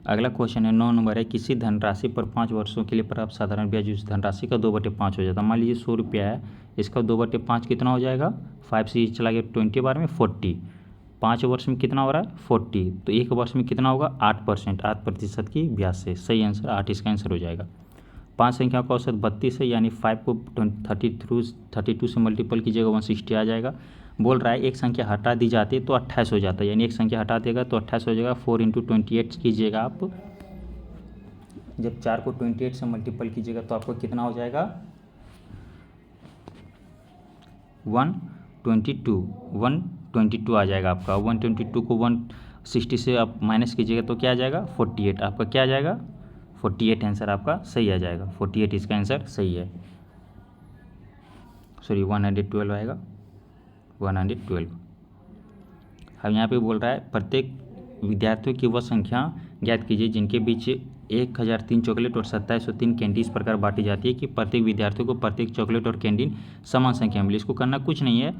अगला क्वेश्चन है 9 नंबर है किसी धनराशि पर 5 वर्षों के लिए प्राप्त साधारण ब्याज उस धनराशि का 2/5 हो जाता है। मान लीजिए 100 रुपया है, इसका 2/5 कितना हो जाएगा? 5 से चला गया 20 बार में 40, 5 वर्ष में कितना हो रहा है 40, तो 1 वर्ष में कितना होगा 8%, 8% की ब्याज से। सही आंसर 8 इसका आंसर हो जाएगा। 5 संख्या का औसत 32 है, यानी 5 को 32 से मल्टीपल कीजिएगा 160 आ जाएगा। बोल रहा है एक संख्या हटा दी जाती है तो 28 हो जाता है, यानी एक संख्या हटा देगा तो 28 हो जाएगा। 4 × 28 कीजिएगा आप, जब 4 को 28 से मल्टीपल कीजिएगा तो आपको कितना हो जाएगा 122 आ जाएगा आपका। 122 को 160 से आप माइनस कीजिएगा तो क्या आ जाएगा 48, आपका क्या आ जाएगा 48 आंसर आपका सही आ जाएगा। 48 इसका आंसर सही है, सॉरी 112 आएगा, 112। अब यहाँ पे बोल रहा है प्रत्येक विद्यार्थियों की वह संख्या ज्ञात कीजिए जिनके बीच 1003 चॉकलेट और 2703 कैंडी इस प्रकार बांटी जाती है कि प्रत्येक विद्यार्थियों को प्रत्येक चॉकलेट और कैंडी समान संख्या मिली। इसको करना कुछ नहीं है,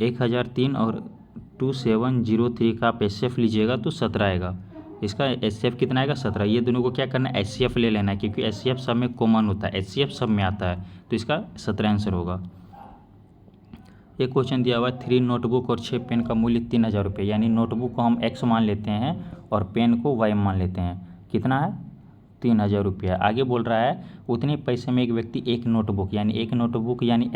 1003 और 2703 का आप एचसीएफ लीजिएगा तो 17 आएगा। इसका एचसीएफ कितना आएगा 17। ये दोनों को क्या करना है एचसीएफ ले लेना है, क्योंकि एचसीएफ सब में कॉमन होता है, एचसीएफ सब में आता है, तो इसका 17 आंसर होगा। एक क्वेश्चन दिया हुआ है 3 नोटबुक और 6 पेन का मूल्य 3000 रुपये, यानी नोटबुक को हम x मान लेते हैं और पेन को y मान लेते हैं। कितना है 3000 रुपया। आगे बोल रहा है उतने पैसे में एक व्यक्ति एक नोटबुक यानी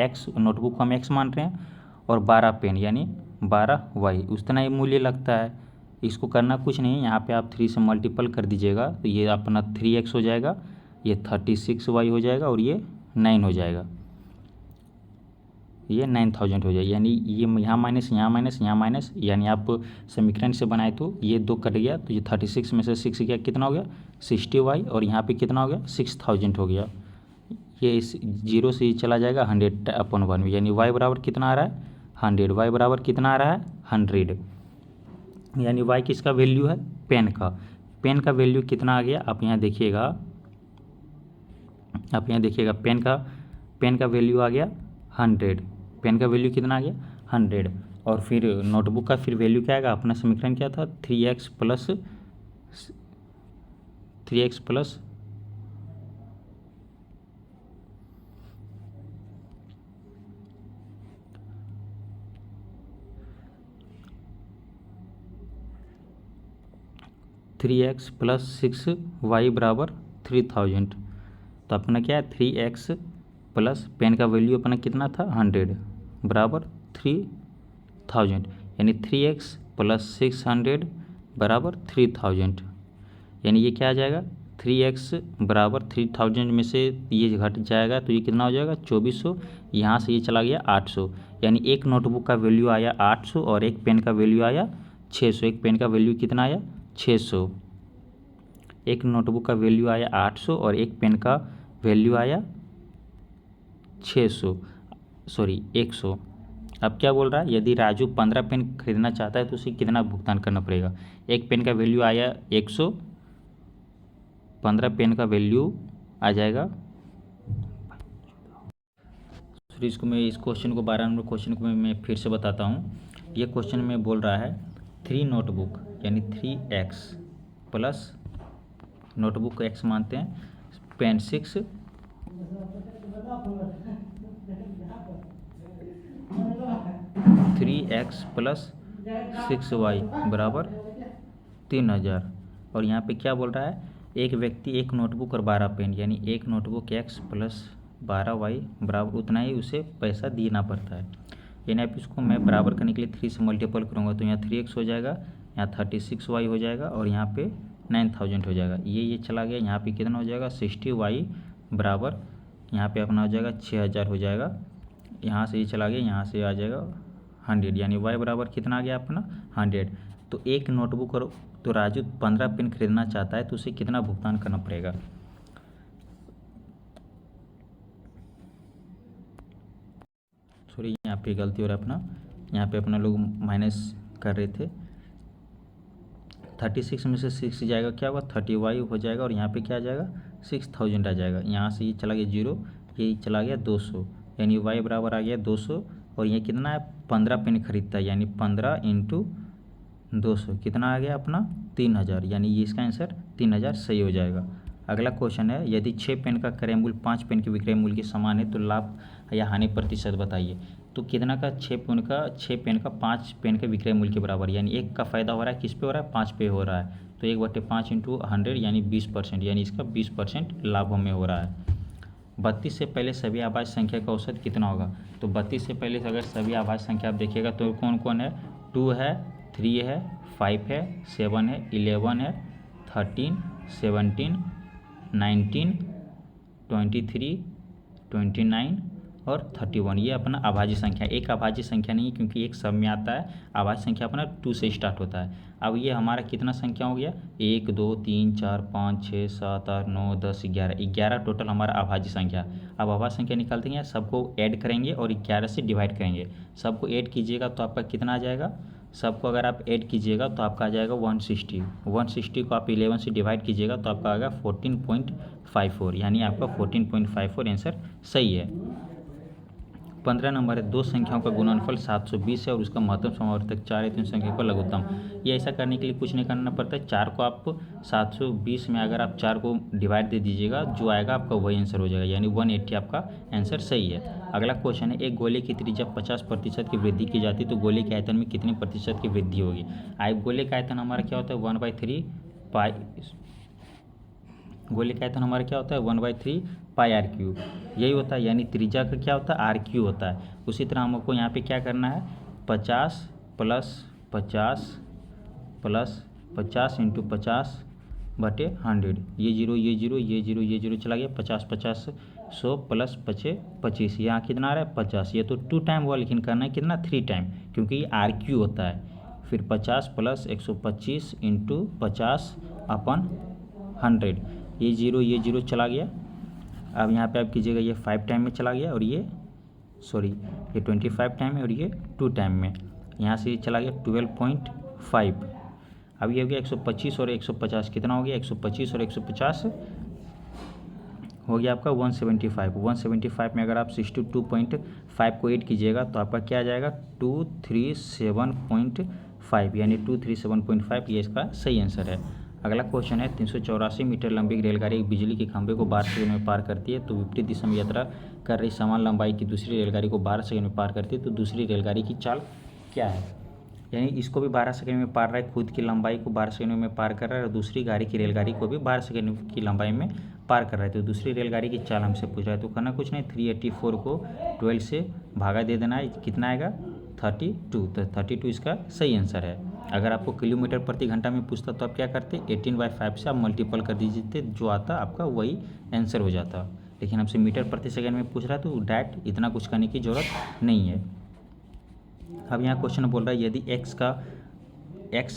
x नोटबुक को हम x मान रहे हैं और 12 पेन यानी 12y उतना ही मूल्य लगता है। इसको करना कुछ नहीं, यहाँ पे आप 3 से मल्टीपल कर दीजिएगा तो ये अपना 3x हो जाएगा, ये 36y हो जाएगा और ये 9 हो जाएगा, ये 9000 हो जाएगा। यानी ये यहाँ माइनस यहाँ माइनस यहाँ माइनस, यानी आप समीकरण से बनाए तो ये 2 कट गया तो ये 36 में से 6 गया, कितना हो गया 60y और यहाँ पे कितना हो गया 6000 हो गया। ये 0 से चला जाएगा 100/1 यानी y बराबर कितना आ रहा है 100, y बराबर कितना आ रहा है 100, यानी y किसका वैल्यू है पेन का। पेन का वैल्यू कितना आ गया आप यहाँ देखिएगा, पेन का वैल्यू आ गया 100, पेन का वैल्यू कितना आ गया 100 और फिर नोटबुक का फिर वैल्यू क्या आएगा, अपना समीकरण क्या था 3x plus 3x plus 6y बराबर 3000। तो अपना क्या है 3x प्लस पेन का वैल्यू अपना कितना था 100 बराबर 3000, यानी 3x प्लस 600 बराबर 3000, यानी ये क्या आ जाएगा 3x बराबर 3000 में से ये घट जाएगा तो ये कितना हो जाएगा 2400, यहाँ से ये चला गया 800, यानी एक नोटबुक का वैल्यू आया 800 और एक पेन का वैल्यू आया 600। एक पेन का वैल्यू कितना आया 600, एक नोटबुक का वैल्यू आया 800 और एक पेन का वैल्यू आया 100। अब क्या बोल रहा है यदि राजू 15 पेन खरीदना चाहता है तो उसे कितना भुगतान करना पड़ेगा। एक पेन का वैल्यू आया 100, 15 पेन का वैल्यू आ जाएगा। इस क्वेश्चन को 12 नंबर क्वेश्चन को मैं फिर से बताता हूँ। ये क्वेश्चन में बोल रहा है 3 नोटबुक यानी 3x प्लस नोटबुक को x मानते हैं, पेन 6 3x प्लस 6y बराबर 3000 और यहाँ पे क्या बोल रहा है एक व्यक्ति एक नोटबुक और 12 पेन यानी एक नोटबुक x प्लस 12y बराबर उतना ही उसे पैसा देना पड़ता है। यानी आप इसको मैं बराबर करने के लिए 3 से मल्टीपल करूँगा तो यहाँ 3x हो जाएगा, यहाँ 36y हो जाएगा और यहाँ पे 9000 हो जाएगा। ये चला गया, यहाँ पे कितना हो जाएगा 60y बराबर यहाँ पे अपना हो जाएगा 6000 हो जाएगा। यहाँ से ये चला गया, यहाँ से आ जाएगा 100, यानी y बराबर कितना आ गया अपना 100। तो एक नोटबुक और तो राजू 15 पेन खरीदना चाहता है तो उसे कितना भुगतान करना पड़ेगा। सॉरी यहाँ पे गलती हो रहा है अपना, यहाँ पे अपना लोग माइनस कर रहे थे। 36 में से 6 जाएगा क्या होगा 30y हो जाएगा और यहाँ पे क्या आ जाएगा 6000 आ जाएगा। यहाँ से ये चला गया 0, ये चला गया 200, यानी y बराबर आ गया 200 और ये कितना है 15 पेन खरीदता है यानी 15 × 200 कितना आ गया अपना 3000, यानी ये इसका आंसर 3000 सही हो जाएगा। अगला क्वेश्चन है यदि 6 पेन का क्रय मूल्य 5 पेन के विक्रय मूल्य के समान है तो लाभ या हानि प्रतिशत बताइए। तो कितना का 6 पेन का 5 पेन के विक्रय मूल्य के बराबर, यानी एक का फ़ायदा हो रहा है किस पे हो रहा है, 5 पे हो रहा है। तो 1/5 इंटू 100 यानी 20%, यानी इसका 20% लाभ हमें हो रहा है। 32 से पहले सभी आभाज्य संख्या का औसत कितना होगा। तो 32 से पहले अगर सभी आभाज्य संख्या आप देखिएगा तो कौन कौन है, 2 है, 3 है, 5 है, 7 है, 11 है, 13, 17, 19, 23, 29 और 31, ये अपना अभाज्य संख्या। एक अभाज्य संख्या नहीं है क्योंकि एक सब में आता है, अभाज्य संख्या अपना 2 से स्टार्ट होता है। अब ये हमारा कितना संख्या हो गया, 1 2 3 4 5 6 7 8 9 10 11 टोटल हमारा अभाज्य संख्या। अब अभाज्य संख्या निकालते हैं, सबको ऐड करेंगे और 11 से डिवाइड करेंगे। सबको ऐड कीजिएगा तो आपका कितना आ जाएगा, सबको अगर आप ऐड कीजिएगा तो आपका आ जाएगा 160। 160 को आप 11 से डिवाइड कीजिएगा तो आपका आएगा 14.54, यानी आपका 14.54 आंसर सही है। 15 नंबर है, दो संख्याओं का गुणनफल 720 है और उसका महत्तम समावर्तक 4 है, तो इन संख्या को लघुत्तम। ये ऐसा करने के लिए कुछ नहीं करना पड़ता है, 4 को आप 720 में अगर आप 4 को डिवाइड दे दीजिएगा, जो आएगा आपका वही आंसर हो जाएगा, यानी 180 आपका आंसर सही है। अगला क्वेश्चन है, एक गोले की त्रिज्या 50% की वृद्धि की जाती है तो गोले के आयतन में कितनी प्रतिशत की वृद्धि होगी। गोले का आयतन हमारा क्या होता है, 1/3 पाई, गोले का आयतन हमारा क्या होता है 1/3 पाई आर क्यू, यही होता है, यानी त्रिज्या का क्या होता है आर क्यू होता है। उसी तरह हमको यहाँ पे क्या करना है, 50 प्लस 50 प्लस 50 इंटू 50/100, ये जीरो ये जीरो ये जीरो ये जीरो चला गया, 50 50 100 प्लस 25 25, यहाँ कितना आ रहा है 50, ये तो 2 टाइम हुआ लेकिन करना है कितना 3 टाइम क्योंकि ये आर क्यू होता है। फिर 50 प्लस 125 इंटू 50/100, ये जीरो चला गया। अब यहाँ पे आप कीजिएगा, ये 5 टाइम में चला गया और ये 25 टाइम में और ये 2 टाइम में, यहाँ से ये चला गया 12.5। अब ये हो गया 125 और 150 कितना हो गया, 125 और 150 हो गया आपका 175। 175 में अगर आप 62.5 को ऐड कीजिएगा तो आपका क्या आ जाएगा 237.5, यानी 237.5, ये इसका सही आंसर है। अगला क्वेश्चन है, 384 मीटर लंबी रेलगाड़ी एक बिजली के खंभे को 12 सेकंड में पार करती है, तो विपरीत दिशा में यात्रा कर रही समान लंबाई की दूसरी रेलगाड़ी को 12 सेकंड में पार करती है, तो दूसरी रेलगाड़ी की चाल क्या है। यानी इसको भी 12 सेकंड में पार रहा है, खुद की लंबाई को 12 सेकंड में पार कर रहा है और दूसरी गाड़ी की रेलगाड़ी को भी 12 सेकंड की लंबाई में पार कर रहा है, तो दूसरी रेलगाड़ी की चाल हमसे पूछ रहा है। तो करना कुछ नहीं, 384 को 12 से भागा दे देना है, कितना आएगा 32, तो 32 इसका सही आंसर है। अगर आपको किलोमीटर प्रति घंटा में पूछता तो आप क्या करते, 18/5 से आप मल्टीपल कर दीजिए, जो आता आपका वही आंसर हो जाता। लेकिन हमसे मीटर प्रति सेकंड में पूछ रहा है तो डायरेक्ट इतना कुछ करने की ज़रूरत नहीं है। अब यहाँ क्वेश्चन बोल रहा है, यदि x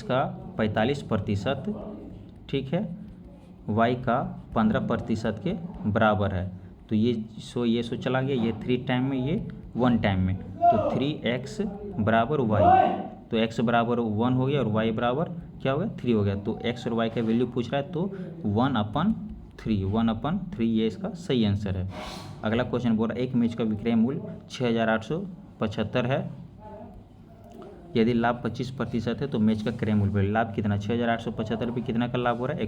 का 45% ठीक है, y का 15% के बराबर है, तो ये चला गया, ये 3 टाइम में, ये 1 टाइम में, तो 3x बराबर y, तो x बराबर 1 हो गया और y बराबर क्या हो गया 3 हो गया, तो x और y का वैल्यू पूछ रहा है, तो 1/3 ये इसका सही आंसर है। अगला क्वेश्चन बोल रहा है, एक मेज का विक्रय मूल्य 6875 है, यदि लाभ 25% है तो मेज का क्रय मूल्य, लाभ कितना 6875 रुपये, कितना का लाभ हो रहा है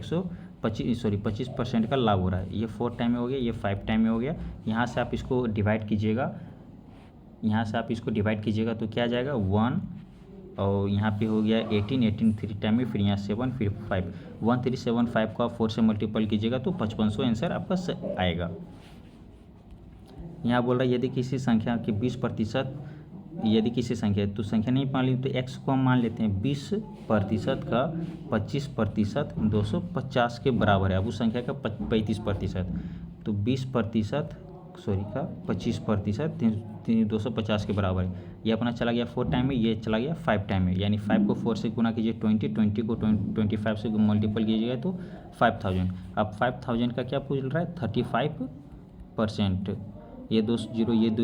25% का लाभ हो रहा है। ये 4 टाइम में हो गया, ये 5 टाइम में हो गया। यहाँ से आप इसको डिवाइड कीजिएगा, तो क्या आ जाएगा 1, और यहाँ पे हो गया 18 3 टाइम में, फिर यहाँ 7 फिर 5, 1375 को आप 4 से मल्टीपल कीजिएगा तो 5500 आंसर आपका आएगा। यहाँ बोल रहा है, यदि किसी संख्या की 20%, यदि किसी संख्या, तो संख्या नहीं मान ली तो x को हम मान लेते हैं 20% का 25% 250 के बराबर है। अब उस संख्या का 35%, तो 20% का 25% 250 के बराबर है। ये अपना चला गया 4 टाइम में, ये चला गया 5 टाइम में, यानी 5 को 4 से गुना कीजिए 20 को 25 से मल्टीपल कीजिएगा तो 5000। अब 5000 का क्या पूछ रहा है 35%, ये 2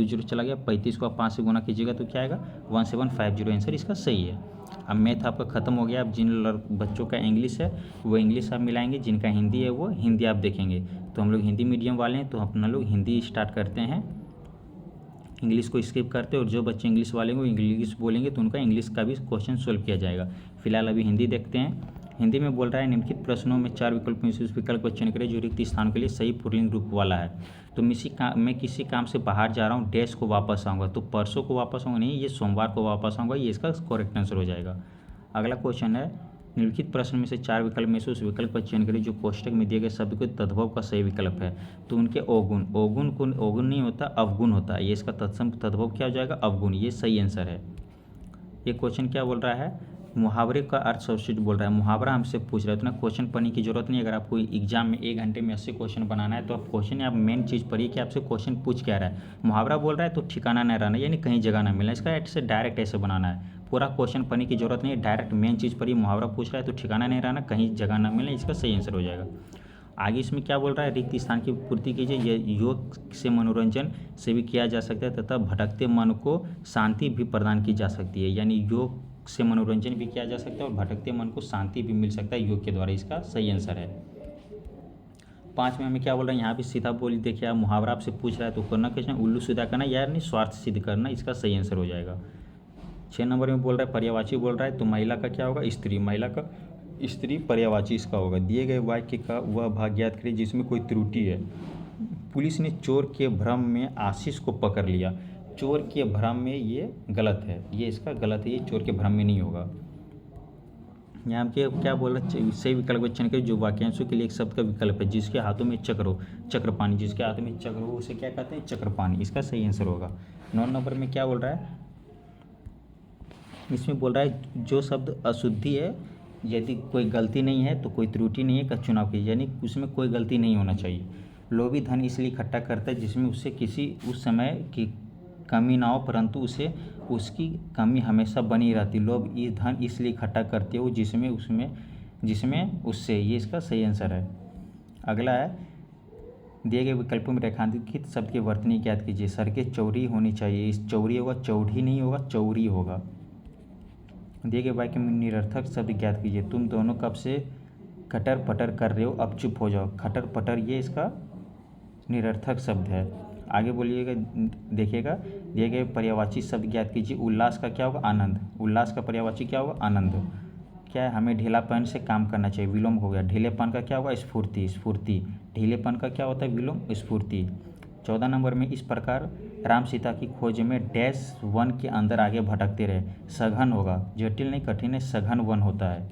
जीरो चला गया, 35 को आप 5 से गुना कीजिएगा तो क्या आएगा 1750, आंसर इसका सही है। अब मैथ आपका ख़त्म हो गया। अब जिन बच्चों का इंग्लिश है वो इंग्लिश आप मिलाएंगे, जिनका हिंदी है वो हिंदी आप देखेंगे। तो हम लोग हिंदी मीडियम वाले हैं तो अपना लोग हिंदी स्टार्ट करते हैं, इंग्लिश को स्किप करते हैं, और जो बच्चे इंग्लिश वाले हैं वो इंग्लिश बोलेंगे तो उनका इंग्लिश का भी क्वेश्चन सोल्व किया जाएगा। फिलहाल अभी हिंदी देखते हैं। हिंदी में बोल रहा है निम्नलिखित प्रश्नों में 4 विकल्प में से उस विकल्प को चयन करें जो रिक्त स्थान के लिए सही पुल्लिंग रूप वाला है। तो मैं किसी काम से बाहर जा रहा हूँ, डैश को वापस आऊँगा, तो परसों को वापस आऊँगा नहीं, ये सोमवार को वापस आऊँगा, ये इसका करेक्ट आंसर हो जाएगा। अगला क्वेश्चन है निम्नलिखित प्रश्न में से 4 विकल्प में से उस विकल्प का चयन करें जो कोष्ठक में दिए गए शब्द के तद्भव का सही विकल्प है। तो उनके अवगुण नहीं होता, अवगुण होता है, ये इसका तत्सम तद्भव क्या हो जाएगा, अवगुण, ये सही आंसर है। ये क्वेश्चन क्या बोल रहा है, मुहावरे का अर्थ सब्स्टिट्यूट बोल रहा है। मुहावरा हमसे पूछ रहा है, तो ना क्वेश्चन पढ़ने की जरूरत नहीं है। अगर आपको एग्जाम में 1 घंटे में 80 क्वेश्चन बनाना है तो आप क्वेश्चन आप मेन चीज़ पढ़िए कि आपसे क्वेश्चन पूछ क्या रहा है। मुहावरा बोल रहा है तो ठिकाना नहीं रहना, यानी कहीं जगह ना मिलना, इसका ऐसे डायरेक्ट ऐसे बनाना है। पूरा क्वेश्चन पढ़ने की जरूरत नहीं है, डायरेक्ट मेन चीज़ पढ़िए। मुहावरा पूछ रहा है तो ठिकाना नहीं रहना, कहीं जगह ना मिलना, इसका सही आंसर हो जाएगा। आगे इसमें क्या बोल रहा है, रिक्त स्थान की पूर्ति कीजिए। यह योग से मनोरंजन से भी किया जा सकता है तथा भटकते मन को शांति भी प्रदान की जा सकती है, यानी योग से मनोरंजन भी किया जा सकता है और भटकते मन को शांति भी मिल सकता है योग के द्वारा, इसका सही आंसर है। 5 में हमें क्या बोल रहा है, यहाँ भी सीधा बोली देखिए, आप मुहावरा आपसे पूछ रहा है तो करना कैसे, उल्लू सीधा करना या नहीं स्वार्थ सिद्ध करना, इसका सही आंसर हो जाएगा। 6 नंबर में बोल रहा है पर्यायवाची बोल रहा है, तो महिला का क्या होगा, स्त्री, महिला का स्त्री पर्यायवाची इसका होगा। दिए गए वाक्य का वह भाग ज्ञात करिए जिसमें कोई त्रुटि है। पुलिस ने चोर के भ्रम में आशीष को पकड़ लिया। चोर के भ्रम में ये गलत है, ये इसका गलत है, ये चोर के भ्रम में नहीं होगा। यहाँ पे क्या बोल रहा है, सही विकल्प का चयन करें जो वाक्यांशों के लिए एक शब्द का विकल्प है। जिसके हाथों में चक्र हो, चक्रपाणी, जिसके हाथों में चक्र हो उसे क्या कहते हैं, चक्रपाणी, इसका सही आंसर होगा। 9 नंबर में क्या बोल रहा है, इसमें बोल रहा है जो शब्द अशुद्धि है, यदि कोई गलती नहीं है तो कोई त्रुटि नहीं है का चुनाव कीजिए, यानी उसमें कोई गलती नहीं होना चाहिए। लोभी धन इसलिए इकट्ठा करता है जिसमें उससे किसी उस समय की कमी ना हो, परंतु उसे उसकी कमी हमेशा बनी रहती। लोभ इस धन इसलिए इकट्ठा करते हो जिसमें उससे, ये इसका सही आंसर है। अगला है दिए गए विकल्पों में रेखांकित शब्द के वर्तनी ज्ञात कीजिए। सड़कें चौड़ी होनी चाहिए, इस चौड़ी होगा, चौड़ी नहीं होगा, चौड़ी होगा। दिए गए वाक्य में निरर्थक शब्द ज्ञात कीजिए। तुम दोनों कब से खटर पटर कर रहे हो, अब चुप हो जाओ। खटर पटर ये इसका निरर्थक शब्द है। आगे बोलिएगा, देखिएगा, दिए गए पर्यायवाची शब्द ज्ञात कीजिए। उल्लास का क्या होगा, आनंद, उल्लास का पर्यायवाची क्या होगा, आनंद। क्या है, हमें ढीलापन से काम करना चाहिए, विलोम हो गया। ढीलेपन का क्या होगा, स्फूर्ति, स्फूर्ति। ढीलेपन का क्या होता है, विलोम, स्फूर्ति। 14 नंबर में इस प्रकार राम सीता की खोज में डैश वन के अंदर आगे भटकते रहे। सघन होगा, जटिल नहीं कठिन है, सघन वन होता है।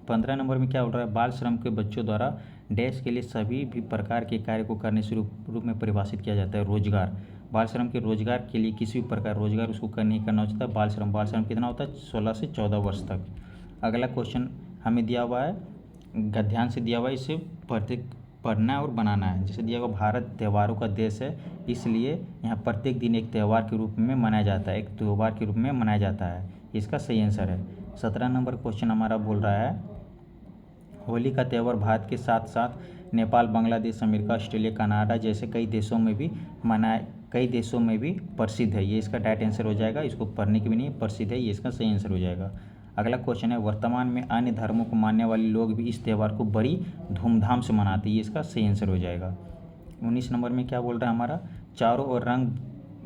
15 नंबर में क्या बोल रहा है, बाल श्रम के बच्चों द्वारा डैश के लिए सभी भी प्रकार के कार्य को करने से रूप में परिभाषित किया जाता है। रोजगार, बाल श्रम के रोजगार के लिए किसी भी प्रकार रोजगार उसको नहीं करना होता है। बाल श्रम कितना होता है, 16 से 14 वर्ष तक। अगला क्वेश्चन हमें दिया हुआ है, गद्यांश से दिया हुआ है, इसे पढ़ना है और बनाना है। जैसे दिया हुआ, भारत त्योहारों का देश है, इसलिए यहाँ प्रत्येक दिन एक त्यौहार के रूप में मनाया जाता है, एक त्यौहार के रूप में मनाया जाता है, इसका सही आंसर है। 17 नंबर क्वेश्चन हमारा बोल रहा है, होली का त्यौहार भारत के साथ साथ Nepal, Bangladesh, America, Australia, Canada जैसे कई देशों में भी प्रसिद्ध है, ये इसका डायरेक्ट आंसर हो जाएगा। इसको पढ़ने की भी नहीं, प्रसिद्ध है, ये इसका सही आंसर हो जाएगा। अगला क्वेश्चन है, वर्तमान में अन्य धर्मों को मानने वाले लोग भी इस त्यौहार को बड़ी धूमधाम से मनाते हैं, ये इसका सही आंसर हो जाएगा। 19 नंबर में क्या बोल रहा है हमारा, चारों ओर रंग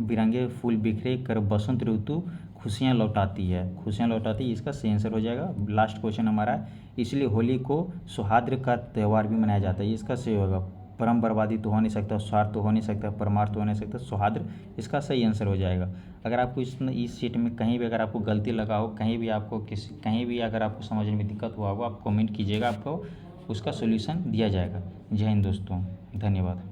बिरंगे फूल बिखरे कर बसंत ऋतु खुशियाँ लौटाती है, खुशियाँ लौटाती है, इसका सही आंसर हो जाएगा। लास्ट क्वेश्चन हमारा है, इसलिए होली को सौहार्द का त्यौहार भी मनाया जाता है, ये इसका सही होगा। परम बर्बादी तो हो नहीं सकता, स्वार्थ तो हो नहीं सकता, परमार्थ तो हो नहीं सकता, सौहार्द, इसका सही आंसर हो जाएगा। अगर आपको इस सीट में कहीं भी अगर आपको गलती लगा हो, कहीं भी अगर आपको समझने में दिक्कत हुआ हो, आप कमेंट कीजिएगा, आपको उसका सोल्यूशन दिया जाएगा। जय हिंद दोस्तों, धन्यवाद।